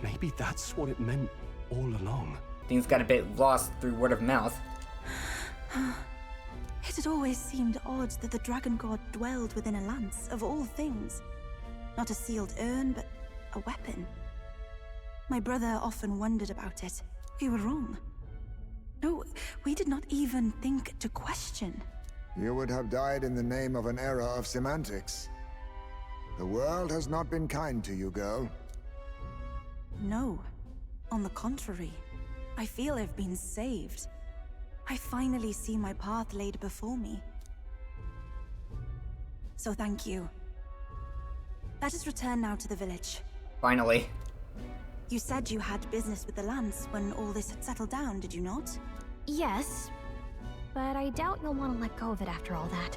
Maybe that's what it meant all along. Things got a bit lost through word of mouth. It had always seemed odd that the dragon god dwelled within a lance, of all things. Not a sealed urn, but a weapon. My brother often wondered about it. We were wrong. No, we did not even think to question. You would have died in the name of an era of semantics. The world has not been kind to you, girl. No. On the contrary, I feel I've been saved. I finally see my path laid before me. So thank you. Let us return now to the village. Finally. You said you had business with the lance when all this had settled down, did you not? Yes, but I doubt you'll want to let go of it after all that.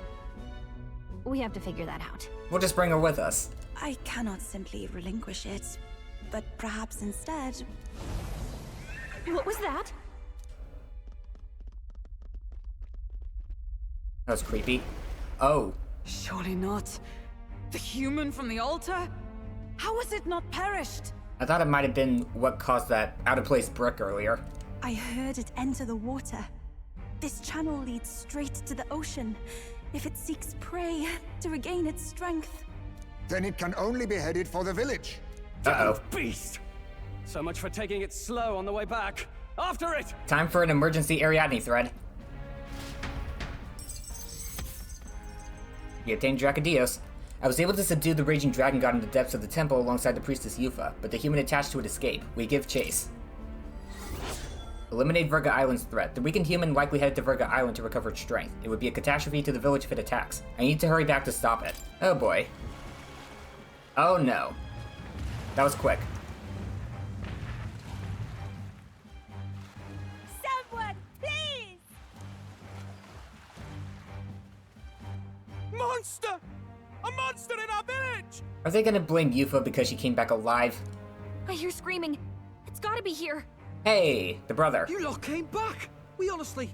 We have to figure that out. We'll just bring her with us. I cannot simply relinquish it, but perhaps instead... What was that? That was creepy. Oh. Surely not. The human from the altar? How was it not perished? I thought it might have been what caused that out-of-place brick earlier. I heard it enter the water. This channel leads straight to the ocean. If it seeks prey to regain its strength. Then it can only be headed for the village. Uh-oh. Beast! So much for taking it slow on the way back. After it! Time for an emergency Ariadne thread. We obtained Drakodios. I was able to subdue the raging dragon god in the depths of the temple alongside the priestess Eupha, but the human attached to it escaped. We give chase. Eliminate Virga Island's threat. The weakened human likely headed to Virga Island to recover its strength. It would be a catastrophe to the village if it attacks. I need to hurry back to stop it. Oh boy. Oh no. That was quick. Someone, please! Monster! A monster in our village! Are they gonna blame Eupha because she came back alive? I hear screaming. It's gotta be here. Hey, the brother. You lot came back! We honestly...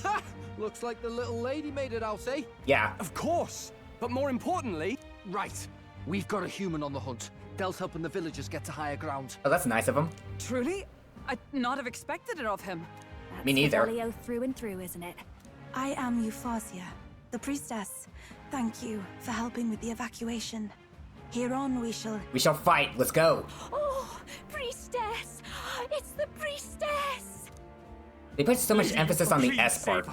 Ha! Looks like the little lady made it out, eh? Yeah. Of course. But more importantly... Right. We've got a human on the hunt. Del's helping the villagers get to higher ground. Oh, that's nice of him. Truly? I'd not have expected it of him. Me neither. Gallica through and through, isn't it? I am Eupha, the priestess. Thank you for helping with the evacuation. Hereon we shall... We shall fight. Let's go. Oh, priestess! It's the priestess! They put so much emphasis on the S part.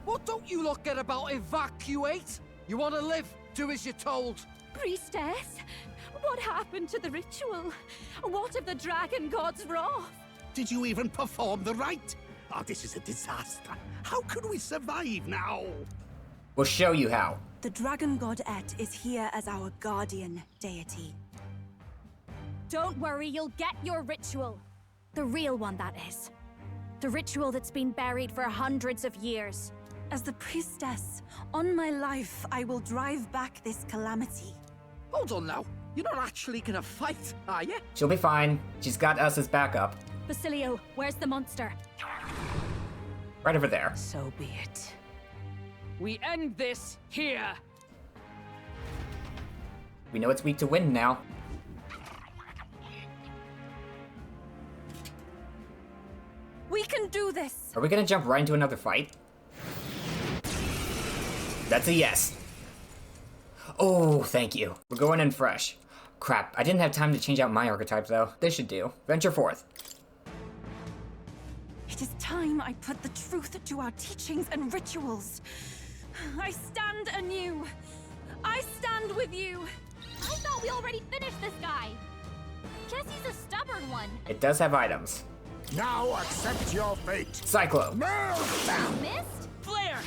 What don't you lot get about evacuate? You want to live? Do as you're told. Priestess? What happened to the ritual? What of the dragon god's wrath? Did you even perform the rite? Oh, this is a disaster. How can we survive now? We'll show you how. The dragon god Eht is here as our guardian deity. Don't worry, you'll get your ritual. The real one, that is. The ritual that's been buried for hundreds of years. As the priestess, on my life, I will drive back this calamity. Hold on now. You're not actually gonna fight, are you? She'll be fine. She's got us as backup. Basilio, where's the monster? Right over there. So be it. We end this here! We know it's weak to wind now. We can do this! Are we gonna jump right into another fight? That's a yes. Oh, thank you. We're going in fresh. Crap, I didn't have time to change out my archetype though. This should do. Venture forth. It is time I put the truth to our teachings and rituals. I stand anew. I stand with you. I thought we already finished this guy. Guess he's a stubborn one. It does have items. Now accept your fate. Cyclo. Missed? Flare!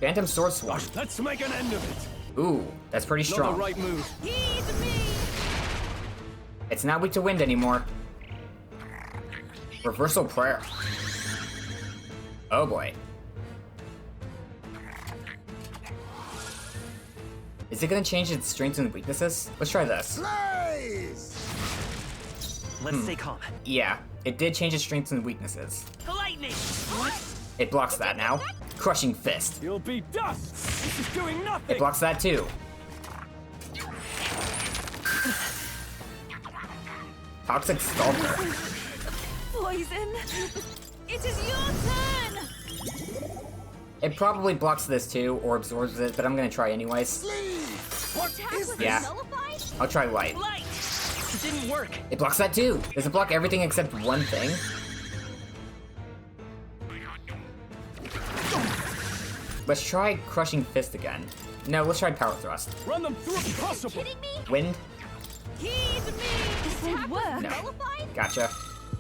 Phantom Sword Swarm. Let's make an end of it. Ooh, that's pretty Not strong. the right move. Heed me! It's not weak to wind anymore. Reversal Prayer. Oh boy. Is it gonna change its strengths and weaknesses? Let's try this. Blaze! Let's stay calm. Yeah, it did change its strengths and weaknesses. Lightning! It blocks that now. Crushing Fist. You'll be dust. This is doing nothing. It blocks that too. Toxic Stalker. Poison! It is your turn! It probably blocks this too, or absorbs it, but I'm gonna try anyways. What is Yeah. Nullified? I'll try Light. Light! It didn't work! It blocks that too. Does it block everything except one thing? Let's try Crushing Fist again. No, let's try Power Thrust. Run them through if possible. Kidding me? Wind? Heed me! This won't work. No. Nullified? Gotcha.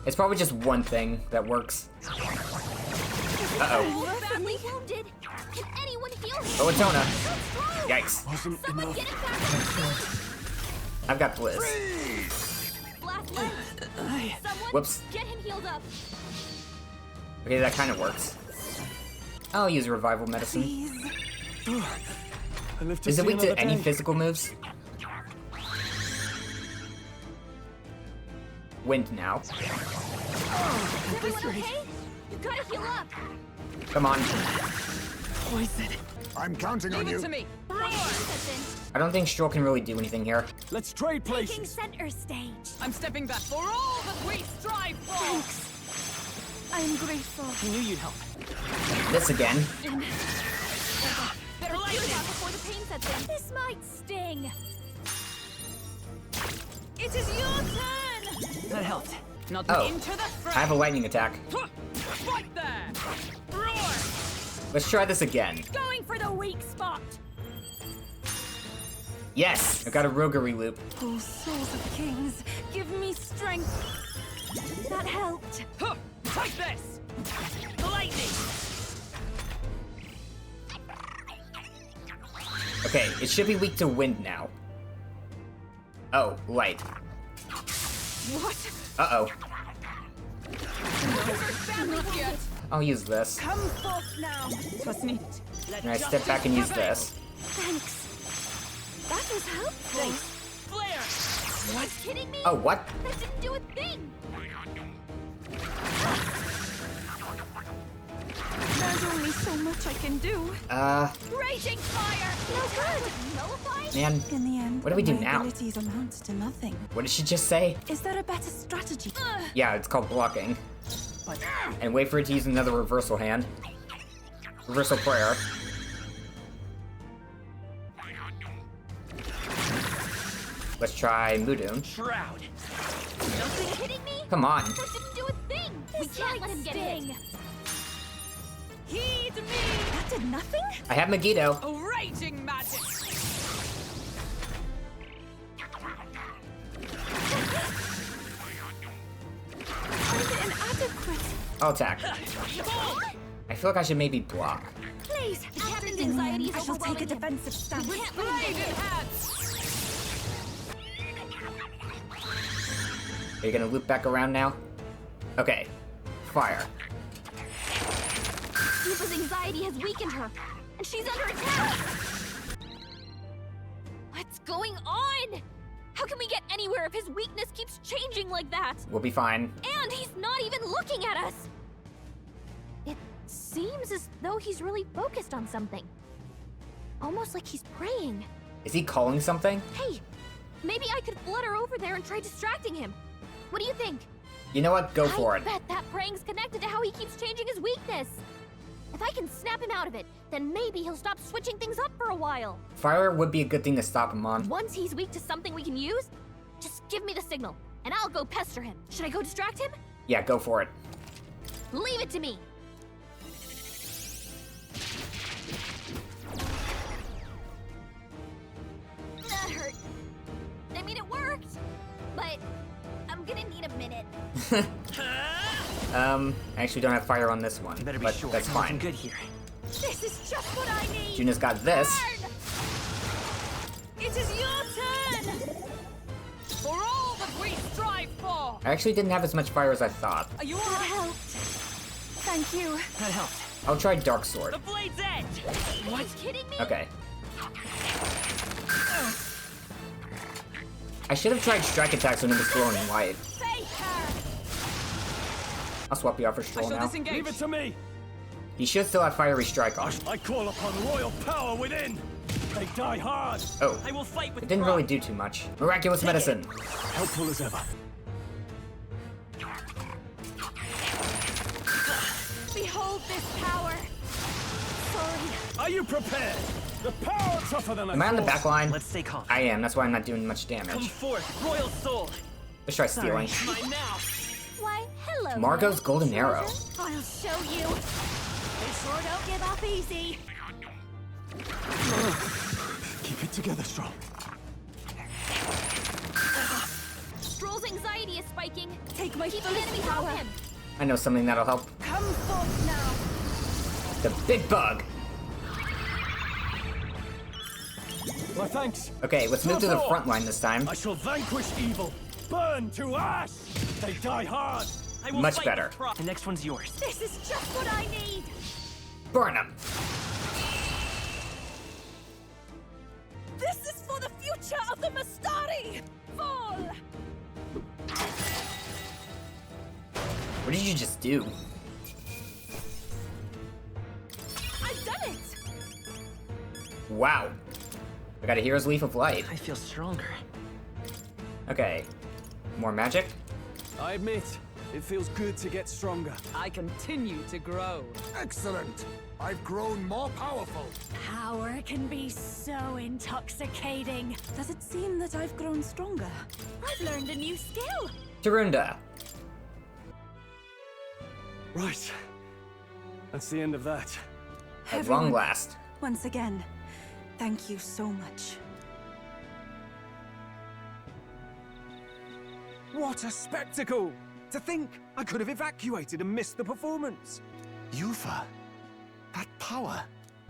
It's probably just one thing that works. Uh-oh. Badly wounded. Can anyone heal him? Oh, Atona. Let's go. Yikes. Wasn't Someone enough. get him back on his feet. I've got Blizz. Blast light. Someone Whoops. get him healed up. Okay, that kind of works. I'll use Revival Medicine. Please. I live to Is it see weak to another any day. physical moves? Wind now. Is everyone okay? You gotta heal up. Come on. Poison. I'm counting on you. To me. I don't think Stroll can really do anything here. Let's trade Taking places. center stage. I'm stepping back. For all that we strive for. I am grateful. I knew you'd help. This again. Better light it out before the pain sets in. This might sting. It is your turn! That helped. Not Oh. into the fray. I have a lightning attack. Fight there. Roar. Let's try this again. Going for the weak spot. Yes! I got a roguery loop. Oh, souls of kings, give me strength. That helped. Huh. Take this! The lightning! Okay, it should be weak to wind now. Oh, light. What? Uh-oh. Not yet. I'll use this. Come forth now. 'Twas neat. And I step back and use this. Thanks. That was helpful. Flare! What? Kidding me? Oh, what? That didn't do a thing. There's only so much I can do. Raging fire! No good! Nullifying? Man, In the end, what do we do my now? abilities amount to nothing. What did she just say? Is there a better strategy? Yeah, it's called blocking. And wait for it to use another reversal hand. Reversal prayer. Let's try Mudun. Shroud! Nothing hitting me? Come on. That didn't do a thing. We can't let him get hit. Heed me. That did nothing? I have Megiddo. A raging magic! I'm inadequate. I'll attack. I feel like I should maybe block. Please, the captain's anxiety is I shall take a overwhelming him. defensive stance. We can't let him get hit. Are you gonna loop back around now? Okay. Fire. Eupha's anxiety has weakened her, and she's under attack! What's going on? How can we get anywhere if his weakness keeps changing like that? We'll be fine. And he's not even looking at us! It seems as though he's really focused on something. Almost like he's praying. Is he calling something? Hey, maybe I could flutter over there and try distracting him. What do you think? You know what? Go for I it. bet that praying's connected to how he keeps changing his weakness. If I can snap him out of it, then maybe he'll stop switching things up for a while. Fire would be a good thing to stop him on. Once he's weak to something we can use, just give me the signal, and I'll go pester him. Should I go distract him? Yeah, go for it. Leave it to me. That hurt. I mean, it worked, but I'm gonna need a minute. I actually don't have fire on this one, You better be but sure. that's Nothing fine. good here. This is just what I need. Juna's got this. Burn! It is your turn! For all that we strive for! I actually didn't have as much fire as I thought. Are you That alright? helped. Thank you. That helped. I'll try Dark Sword. The blade's edge! What? Are you kidding me? Okay. I should have tried strike attacks when it was glowing white. Save her! I'll swap you out for Stroll now. Leave it to me! He should still have fiery strike on. I call upon royal power within! They die hard! Oh, I will fight with it didn't pride. really do too much. Miraculous medicine. Helpful as ever. Behold this power! Sorry. Are you prepared? The power tougher than a Am I on the force. back line? Let's stay calm. I am, that's why I'm not doing much Come damage. forth, royal soul! Let's try stealing. Mine now! Why, hello. Margot's there, golden soldier. arrow. I'll show you. They sure don't give up easy. Keep it together, Strong. Stroll's anxiety is spiking. Take my Keep enemy from him. I know something that'll help. Come forth now. The big bug. My thanks. Okay, let's move to the front line this time. I shall vanquish evil. Burn to ash. They die hard. I will Much fight better. with pride. The next one's yours. This is just what I need. Burn him. This is for the future of the Mastari. Fall. What did you just do? I've done it. Wow. I got a Hero's Leaf of Light. I feel stronger. Okay. More magic? I admit, it feels good to get stronger. I continue to grow. Excellent. I've grown more powerful. Power can be so intoxicating. Does it seem that I've grown stronger? I've learned a new skill. Tarunda. Right. That's the end of that. At long last. Once again, thank you so much. What a spectacle! To think I could have evacuated and missed the performance. Eupha, that power.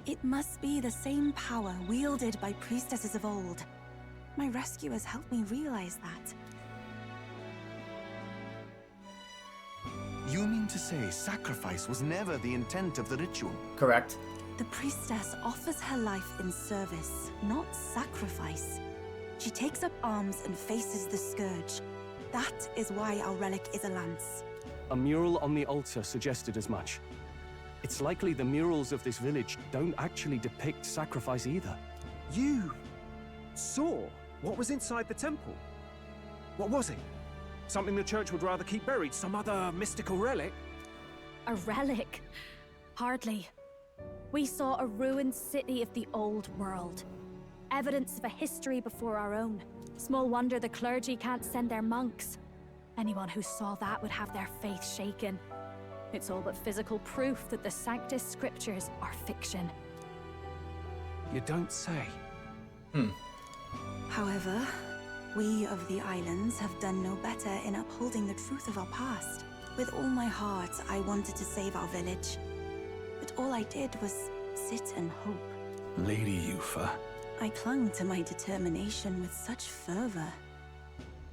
It must be the same power wielded by priestesses of old. My rescuers helped me realize that. You mean to say sacrifice was never the intent of the ritual? Correct. The priestess offers her life in service, not sacrifice. She takes up arms and faces the scourge. That is why our relic is a lance. A mural on the altar suggested as much. It's likely the murals of this village don't actually depict sacrifice either. You saw what was inside the temple? What was it? Something the church would rather keep buried? Some other mystical relic? A relic? Hardly. We saw a ruined city of the old world. Evidence of a history before our own. Small wonder the clergy can't send their monks. Anyone who saw that would have their faith shaken. It's all but physical proof that the Sanctus Scriptures are fiction. You don't say. However, we of the islands have done no better in upholding the truth of our past. With all my heart, I wanted to save our village. But all I did was sit and hope. Lady Eupha. I clung to my determination with such fervor.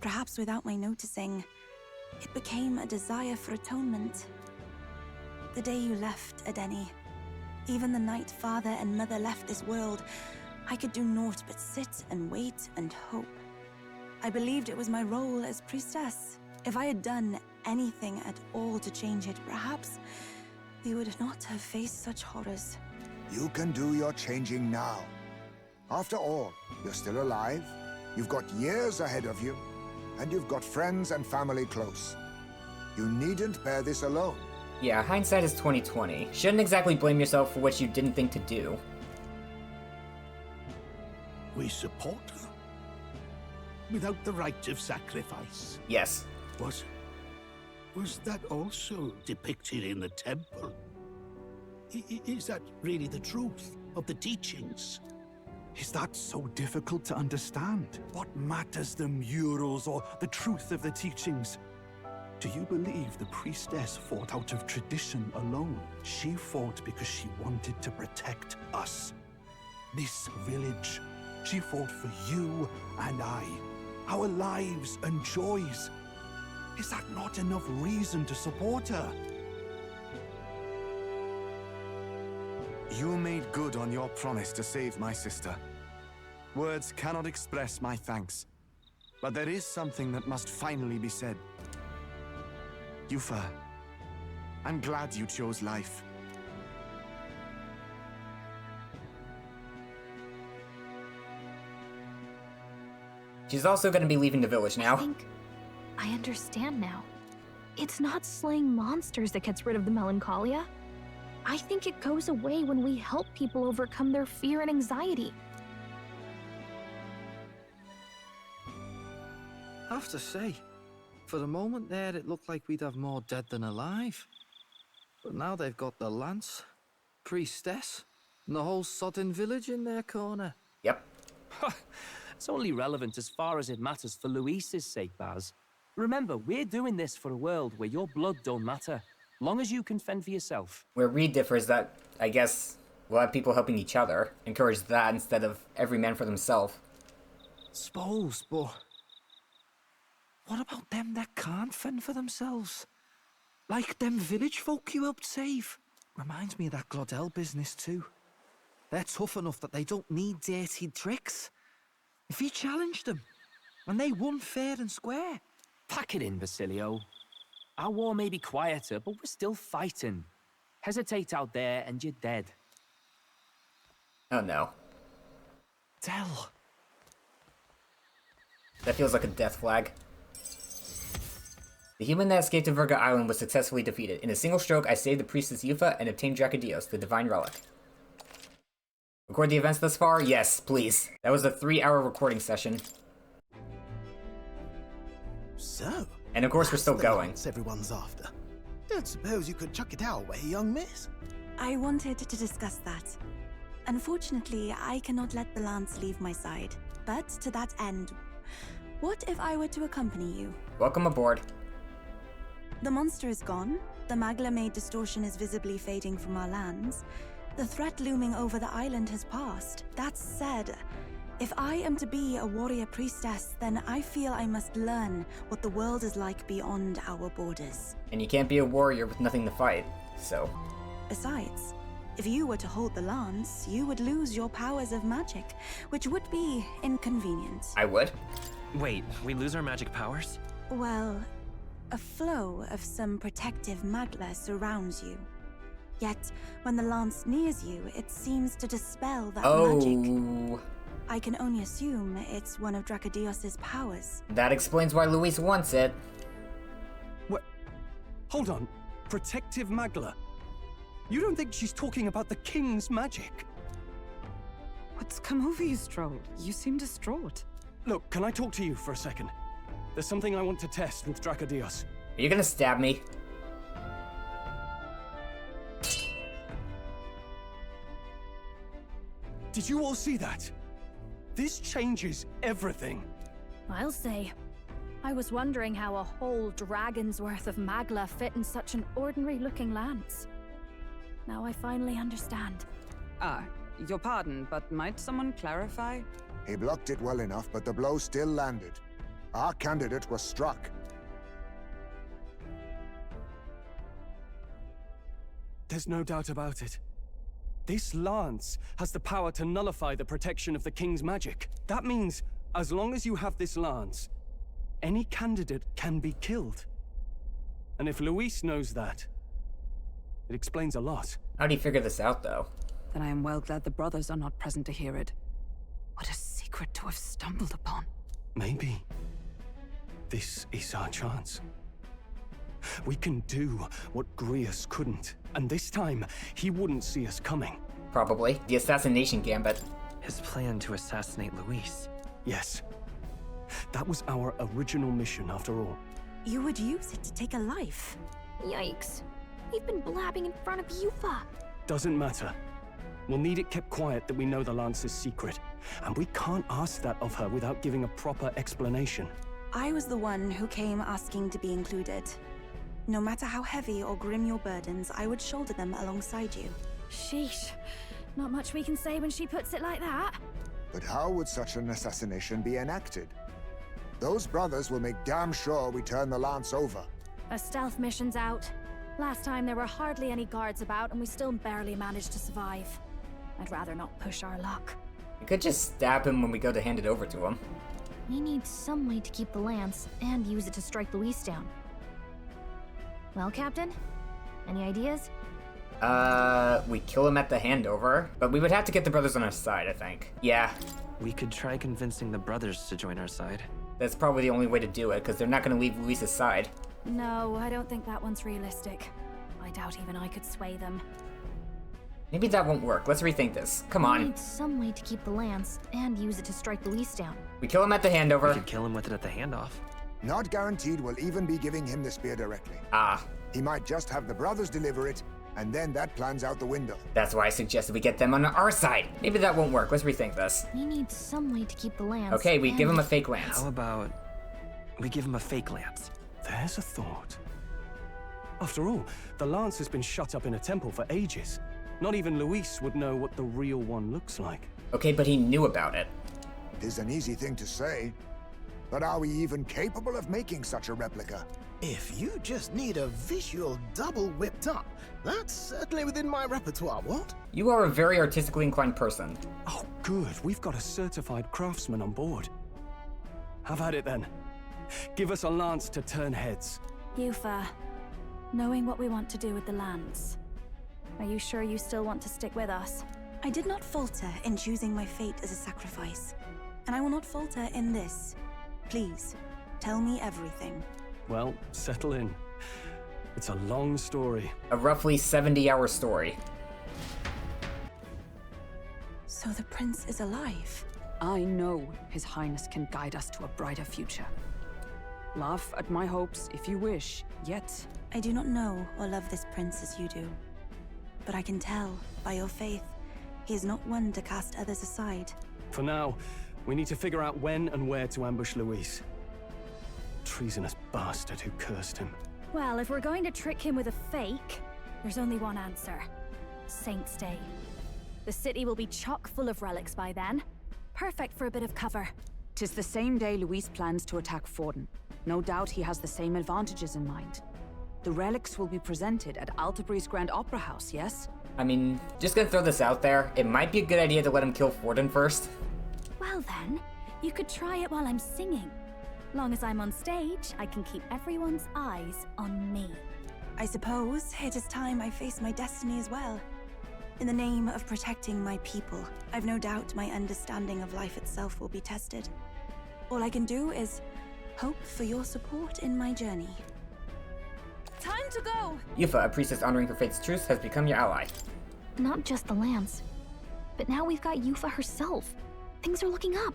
Perhaps without my noticing, it became a desire for atonement. The day you left, Edeni, even the night father and mother left this world, I could do naught but sit and wait and hope. I believed it was my role as priestess. If I had done anything at all to change it, perhaps we would not have faced such horrors. You can do your changing now. After all, you're still alive, you've got years ahead of you, and you've got friends and family close. You needn't bear this alone. Yeah, hindsight is 20/20. Shouldn't exactly blame yourself for what you didn't think to do. We support her. Without the rite of sacrifice. Yes. Was that also depicted in the temple? Is that really the truth of the teachings? Is that so difficult to understand? What matters the murals or the truth of the teachings? Do you believe the priestess fought out of tradition alone? She fought because she wanted to protect us. This village. She fought for you and I. Our lives and joys. Is that not enough reason to support her? You made good on your promise to save my sister. Words cannot express my thanks. But there is something that must finally be said. Eupha, I'm glad you chose life. She's also going to be leaving the village now. I think I understand now. It's not slaying monsters that gets rid of the melancholia. I think it goes away when we help people overcome their fear and anxiety. I have to say, for the moment there, it looked like we'd have more dead than alive. But now they've got the lance, priestess, and the whole sodden village in their corner. Yep. It's only relevant as far as it matters for Luis's sake, Baz. Remember, we're doing this for a world where your blood don't matter, long as you can fend for yourself. Where Reed differs that, I guess, we'll have people helping each other. Encourage that instead of every man for themselves. Suppose, but what about them that can't fend for themselves? Like them village folk you helped save. Reminds me of that Glodell business too. They're tough enough that they don't need dirty tricks. If he challenged them, and they won fair and square. Pack it in, Basilio. Our war may be quieter, but we're still fighting. Hesitate out there and you're dead. Oh no. Del. That feels like a death flag. The human that escaped to Virga Island was successfully defeated. In a single stroke, I saved the priestess Eupha and obtained Drakodios, the divine relic. Record the events thus far? Yes, please. That was a 3-hour recording session. So, and of course we're still going. Everyone's after. Don't suppose you could chuck it our way, young miss? I wanted to discuss that. Unfortunately, I cannot let the lance leave my side. But to that end, What if I were to accompany you? Welcome aboard. The monster is gone. The Magla-made distortion is visibly fading from our lands. The threat looming over the island has passed. That said, if I am to be a warrior priestess, then I feel I must learn what the world is like beyond our borders. And you can't be a warrior with nothing to fight, so... Besides, if you were to hold the lance, you would lose your powers of magic, which would be inconvenient. I would? Wait, we lose our magic powers? Well, a flow of some protective magla surrounds you. Yet, when the lance nears you, it seems to dispel that magic. I can only assume it's one of Drakodios' powers. That explains why Luis wants it. What? Hold on. Protective magla? You don't think she's talking about the king's magic? What's come over you, Stroll? You seem distraught. Look, can I talk to you for a second? There's something I want to test with Drakodios. Are you gonna stab me? Did you all see that? This changes everything. I'll say. I was wondering how a whole dragon's worth of magla fit in such an ordinary-looking lance. Now I finally understand. Your pardon, but might someone clarify? He blocked it well enough, but the blow still landed. Our candidate was struck. There's no doubt about it. This lance has the power to nullify the protection of the king's magic. That means, as long as you have this lance, any candidate can be killed. And if Luis knows that, it explains a lot. How do you figure this out, though? Then I am well glad the brothers are not present to hear it. What a secret to have stumbled upon. Maybe this is our chance. We can do what Grius couldn't, and this time, he wouldn't see us coming. Probably. The assassination gambit. His plan to assassinate Luis. Yes. That was our original mission, after all. You would use it to take a life. Yikes. We've been blabbing in front of Eupha. Doesn't matter. We'll need it kept quiet that we know the Lance's secret. And we can't ask that of her without giving a proper explanation. I was the one who came asking to be included. No matter how heavy or grim your burdens, I would shoulder them alongside you. Sheesh. Not much we can say when she puts it like that. But how would such an assassination be enacted? Those brothers will make damn sure we turn the lance over. A stealth mission's out. Last time there were hardly any guards about and we still barely managed to survive. I'd rather not push our luck. We could just stab him when we go to hand it over to him. We need some way to keep the lance and use it to strike Luis down. Well, Captain? Any ideas? We kill him at the handover, but we would have to get the brothers on our side, I think. Yeah. We could try convincing the brothers to join our side. That's probably the only way to do it, because they're not going to leave Luis's side. No, I don't think that one's realistic. I doubt even I could sway them. Maybe that won't work. Let's rethink this. Come on. We need some way to keep the lance and use it to strike Luis down. We kill him at the handover. We could kill him with it at the handoff. Not guaranteed we'll even be giving him the spear directly. Ah. He might just have the brothers deliver it, and then that plan's out the window. That's why I suggested we get them on our side. Maybe that won't work. Let's rethink this. We need some way to keep the lance. Okay, we give him a fake lance. How about we give him a fake lance? There's a thought. After all, the lance has been shut up in a temple for ages. Not even Luis would know what the real one looks like. Okay, but he knew about it. It is an easy thing to say, but are we even capable of making such a replica? If you just need a visual double whipped up, that's certainly within my repertoire, what? You are a very artistically inclined person. Oh, good. We've got a certified craftsman on board. Have at it then. Give us a lance to turn heads. Eupha, knowing what we want to do with the lance, are you sure you still want to stick with us? I did not falter in choosing my fate as a sacrifice, and I will not falter in this. Please, tell me everything. Well, settle in. It's a long story. A roughly 70-hour story. So the prince is alive? I know His Highness can guide us to a brighter future. Laugh at my hopes if you wish, yet... I do not know or love this prince as you do. But I can tell, by your faith, he is not one to cast others aside. For now, we need to figure out when and where to ambush Luis. treasonous bastard who cursed him. Well, if we're going to trick him with a fake, there's only one answer. Saint's Day. The city will be chock full of relics by then. Perfect for a bit of cover. 'Tis the same day Luis plans to attack Forden. No doubt he has the same advantages in mind. The relics will be presented at Altabri's Grand Opera House, yes? I mean, just gonna throw this out there. It might be a good idea to let him kill Forden first. Well then, you could try it while I'm singing. Long as I'm on stage, I can keep everyone's eyes on me. I suppose it is time I face my destiny as well. In the name of protecting my people, I've no doubt my understanding of life itself will be tested. All I can do is hope for your support in my journey. Time to go! Eupha, a priestess honoring her fate's truth, has become your ally. Not just the lance, but now we've got Eupha herself. Things are looking up.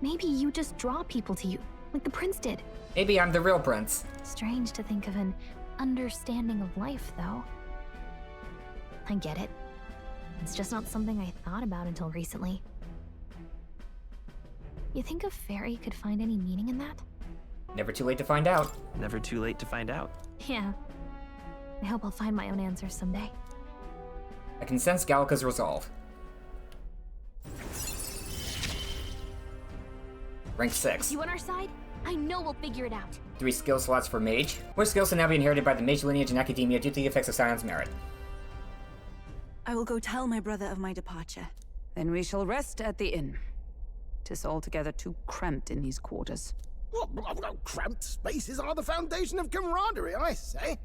Maybe you just draw people to you, like the prince did. Maybe I'm the real prince. Strange to think of an understanding of life, though. I get it. It's just not something I thought about until recently. You think a fairy could find any meaning in that? Never too late to find out. Never too late to find out. Yeah. I hope I'll find my own answers someday. I can sense Gallica's resolve. Rank 6. You on our side? I know we'll figure it out. 3 skill slots for Mage. More skills can now be inherited by the Mage lineage in Academia due to the effects of Scion's merit. I will go tell my brother of my departure. Then we shall rest at the inn. 'Tis altogether too cramped in these quarters. Cramped spaces are the foundation of camaraderie, I say.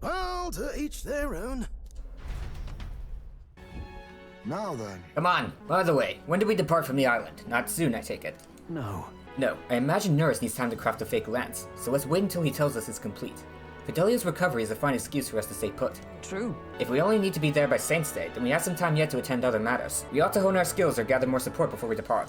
Well, to each their own. Now then. Come on. By the way, when do we depart from the island? Not soon, I take it. No. No, I imagine Nurse needs time to craft a fake lance, so let's wait until he tells us it's complete. Fidelia's recovery is a fine excuse for us to stay put. True. If we only need to be there by Saint's Day, then we have some time yet to attend other matters. We ought to hone our skills or gather more support before we depart.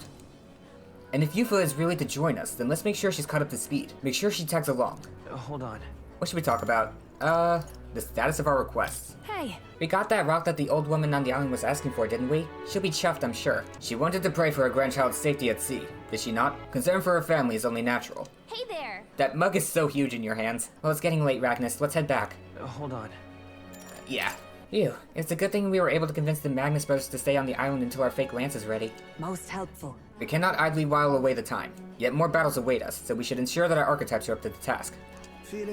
And if Eupha is really to join us, then let's make sure she's caught up to speed. Make sure she tags along. Hold on. What should we talk about? The status of our requests. Hey! We got that rock that the old woman on the island was asking for, didn't we? She'll be chuffed, I'm sure. She wanted to pray for her grandchild's safety at sea, did she not? Concern for her family is only natural. Hey there! That mug is so huge in your hands. Well, it's getting late, Ragnus. Let's head back. Hold on. Yeah. Phew. It's a good thing we were able to convince the Magnus brothers to stay on the island until our fake lance is ready. Most helpful. We cannot idly while away the time. Yet more battles await us, so we should ensure that our archetypes are up to the task.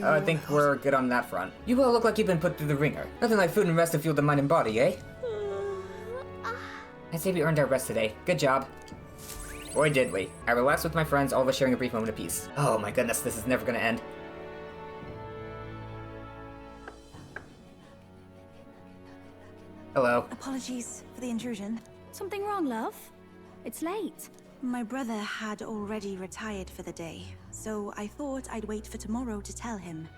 I think we're good on that front. You all look like you've been put through the ringer. Nothing like food and rest to fuel the mind and body, eh? I'd say we earned our rest today. Good job. Boy, did we. I relaxed with my friends, all of us sharing a brief moment of peace. Oh my goodness, this is never gonna end. Hello. Apologies for the intrusion. Something wrong, love? It's late. My brother had already retired for the day, so I thought I'd wait for tomorrow to tell him.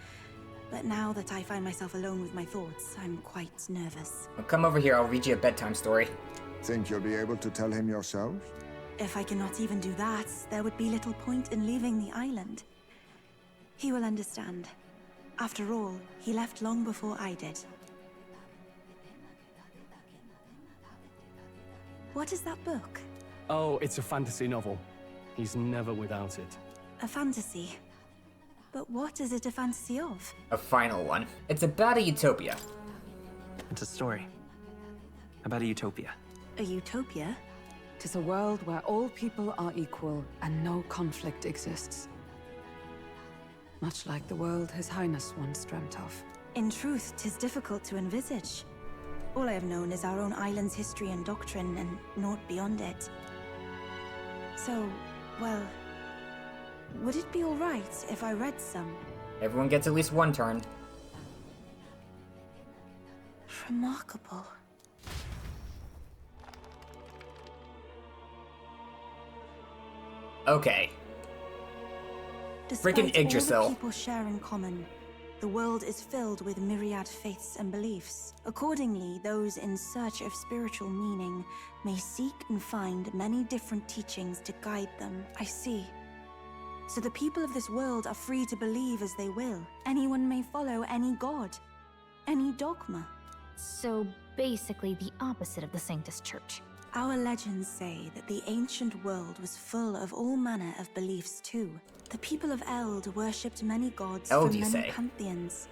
But now that I find myself alone with my thoughts, I'm quite nervous. Well, come over here, I'll read you a bedtime story. Think you'll be able to tell him yourself? If I cannot even do that, there would be little point in leaving the island. He will understand. After all, he left long before I did. What is that book? Oh, it's a fantasy novel. He's never without it. A fantasy? But what is it a fantasy of? A final one. It's about a utopia. It's a story about a utopia. A utopia? 'Tis a world where all people are equal and no conflict exists. Much like the world His Highness once dreamt of. In truth, 'tis difficult to envisage. All I have known is our own island's history and doctrine, and naught beyond it. So, well, would it be alright if I read some? Everyone gets at least one turn. Remarkable. Okay. Despite Freaking all the Yggdrasil. people share in common, the world is filled with myriad faiths and beliefs. Accordingly, those in search of spiritual meaning may seek and find many different teachings to guide them. I see. So the people of this world are free to believe as they will. Anyone may follow any god, any dogma. So basically the opposite of the Sanctus Church. Our legends say that the ancient world was full of all manner of beliefs too. The people of Eld worshipped many gods Eld, from you many say? pantheons.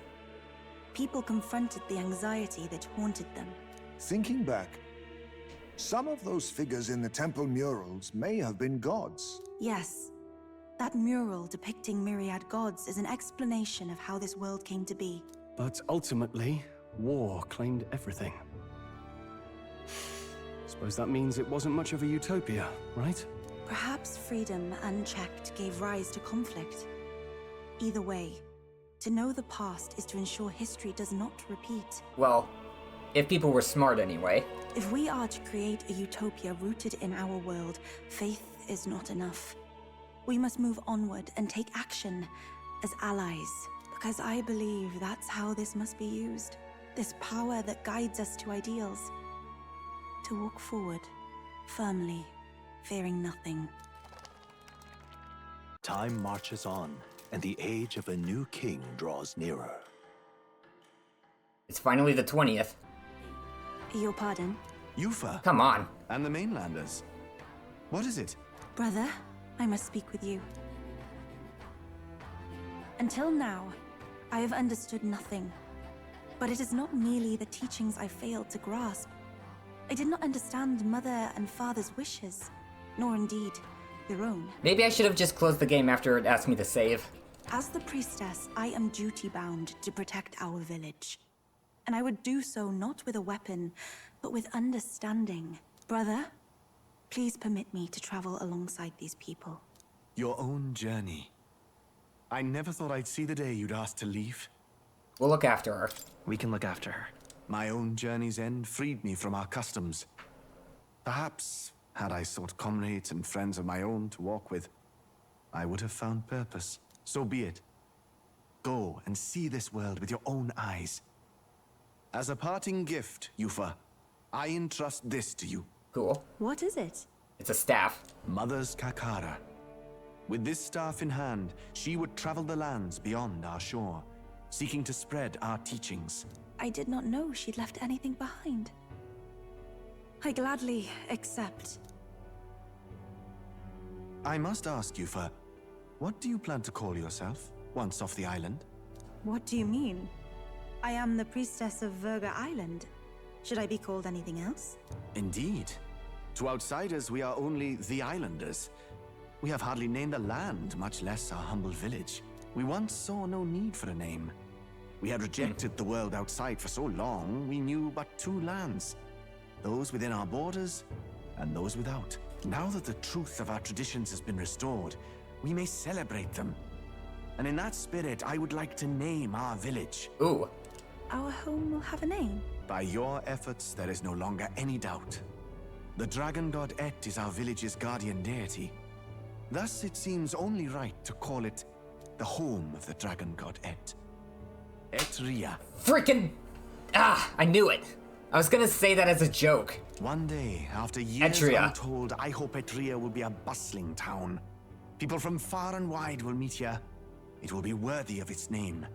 People confronted the anxiety that haunted them. Thinking back, some of those figures in the temple murals may have been gods. Yes, that mural depicting myriad gods is an explanation of how this world came to be. But ultimately, war claimed everything. Suppose that means it wasn't much of a utopia, right? Perhaps freedom unchecked gave rise to conflict. Either way, to know the past is to ensure history does not repeat. Well, if people were smart anyway. If we are to create a utopia rooted in our world, faith is not enough. We must move onward and take action as allies, because I believe that's how this must be used. This power that guides us to ideals. To walk forward, firmly, fearing nothing. Time marches on, and the age of a new king draws nearer. It's finally the 20th. Your pardon? Eupha. Come on. And the mainlanders. What is it? Brother, I must speak with you. Until now, I have understood nothing. But it is not merely the teachings I failed to grasp. I did not understand Mother and Father's wishes, nor indeed their own. Maybe I should have just closed the game after it asked me to save. As the priestess, I am duty-bound to protect our village. And I would do so not with a weapon, but with understanding. Brother, please permit me to travel alongside these people. Your own journey. I never thought I'd see the day you'd ask to leave. We'll look after her. We can look after her. My own journey's end freed me from our customs. Perhaps, had I sought comrades and friends of my own to walk with, I would have found purpose. So be it. Go and see this world with your own eyes. As a parting gift, Eupha, I entrust this to you. Cool. What is it? It's a staff. Mother's Kakara. With this staff in hand, she would travel the lands beyond our shore, seeking to spread our teachings. I did not know she'd left anything behind. I gladly accept. I must ask, Eupha, what do you plan to call yourself, once off the island? What do you mean? I am the priestess of Virga Island. Should I be called anything else? Indeed. To outsiders, we are only the islanders. We have hardly named the land, much less our humble village. We once saw no need for a name. We had rejected the world outside for so long, we knew but two lands. Those within our borders, and those without. Now that the truth of our traditions has been restored, we may celebrate them. And in that spirit, I would like to name our village. Ooh. Our home will have a name. By your efforts, there is no longer any doubt. The dragon god Eht is our village's guardian deity. Thus, it seems only right to call it the home of the dragon god Eht. Eht Ria. Freaking... Ah, I knew it. I was gonna say that as a joke. One day, after years Etria. untold, I hope Eht Ria will be a bustling town. People from far and wide will meet here. It will be worthy of its name.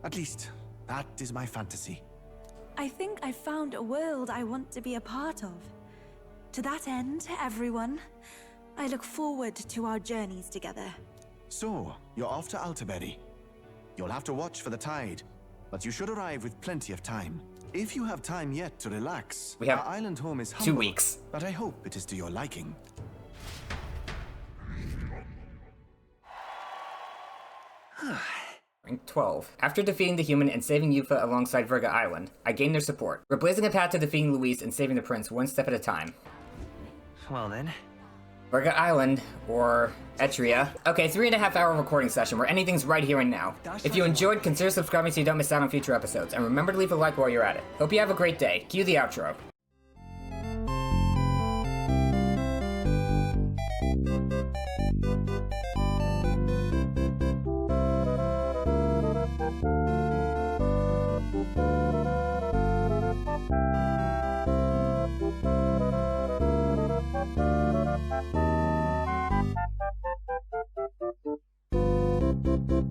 At least, that is my fantasy. I think I found a world I want to be a part of. To that end, everyone, I look forward to our journeys together. So, you're off to Alterberry. You'll have to watch for the tide, but you should arrive with plenty of time. If you have time yet to relax, we have our island home is humble, 2 weeks. But I hope it is to your liking. Rank 12. After defeating the human and saving Eupha alongside Virga Island, I gained their support. We're blazing a path to defeating Luis and saving the prince one step at a time. Well then. Virga Island, or Eht Ria. Okay, 3.5 hour recording session where anything's right here and now. If you enjoyed, consider subscribing so you don't miss out on future episodes, and remember to leave a like while you're at it. Hope you have a great day. Cue the outro.